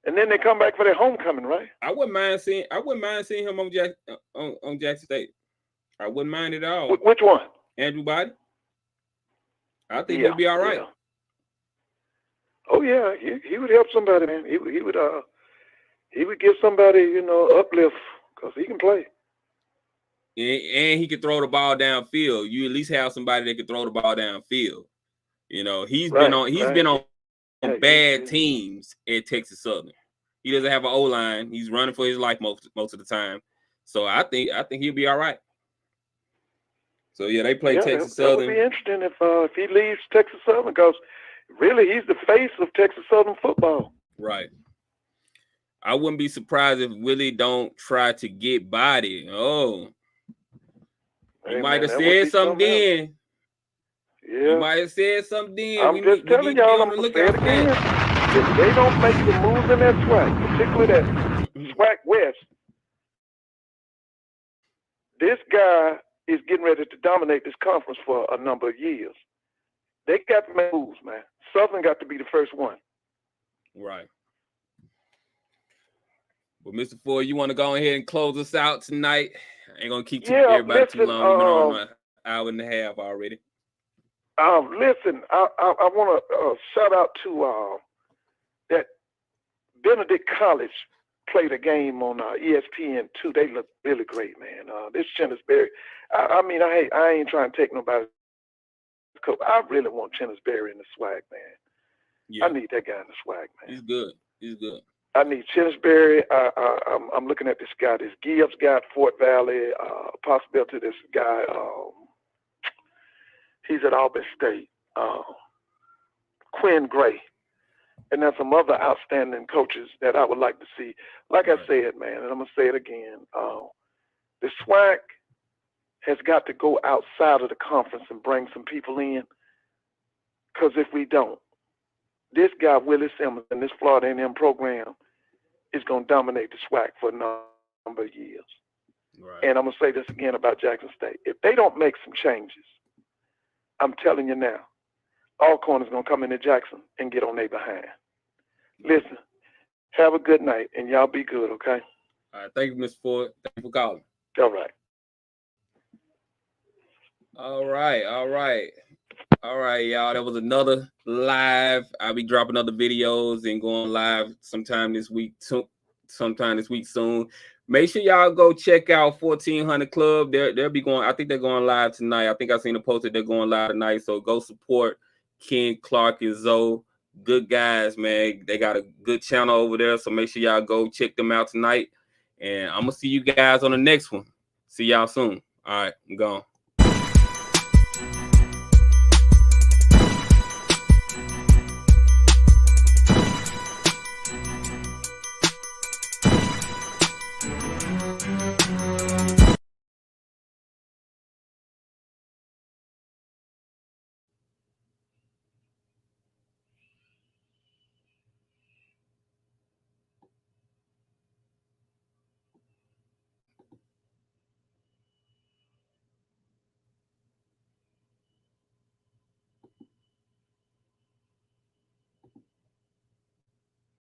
and then they come back for their homecoming, right? I wouldn't mind seeing him on Jackson State. I wouldn't mind it at all. Which one? Andrew Body. I think he'll be all right. Yeah. Oh yeah, he would help somebody, man. He would give somebody, uplift because he can play. And he can throw the ball downfield. You at least have somebody that can throw the ball downfield. He's been on bad teams at Texas Southern. He doesn't have an O-line. He's running for his life most of the time. So I think he'll be all right. So yeah, they play Texas Southern. That would be interesting if he leaves Texas Southern because really he's the face of Texas Southern football. Right. I wouldn't be surprised if Willie don't try to get Body. Oh. He might have said something then. Yeah. You might have said something then. I'm just telling y'all, I'm going to say it again. If they don't make the moves in that SWAC, particularly that SWAC West, this guy is getting ready to dominate this conference for a number of years. They got to make moves, man. Southern got to be the first one. Right. Well, Mr. Ford, you want to go ahead and close us out tonight? I ain't going to keep everybody too long. We've been on an hour and a half already. Listen, I want to shout out to that Benedict College played a game on ESPN2. They look really great, man. This Chennis Berry. I ain't trying to take nobody. I really want Chennis Berry in the SWAC, man. Yeah. I need that guy in the SWAC, man. He's good. I need Chennis Berry. I'm looking at this guy. This Gibbs guy at Fort Valley. Possibility this guy. He's at Auburn State. Quinn Gray. And there's some other outstanding coaches that I would like to see. Like I said, man, and I'm going to say it again. The SWAC has got to go outside of the conference and bring some people in. Because if we don't, this guy, Willie Simmons, and this Florida A&M program is going to dominate the SWAC for a number of years. Right. And I'm going to say this again about Jackson State. If they don't make some changes, I'm telling you now, Alcorn is going to come into Jackson and get on their behind. Listen, have a good night, and y'all be good, okay? All right. Thank you, Mr. Ford. Thank you for calling. All right. All right, y'all. That was another live. I'll be dropping other videos and going live sometime this week soon. Make sure y'all go check out 1400 Club. They'll be going. I think they're going live tonight. I think I seen a post that they're going live tonight. So go support Ken, Clark, and Zoe. Good guys, man. They got a good channel over there. So make sure y'all go check them out tonight. And I'm gonna see you guys on the next one. See y'all soon. All right, I'm gone.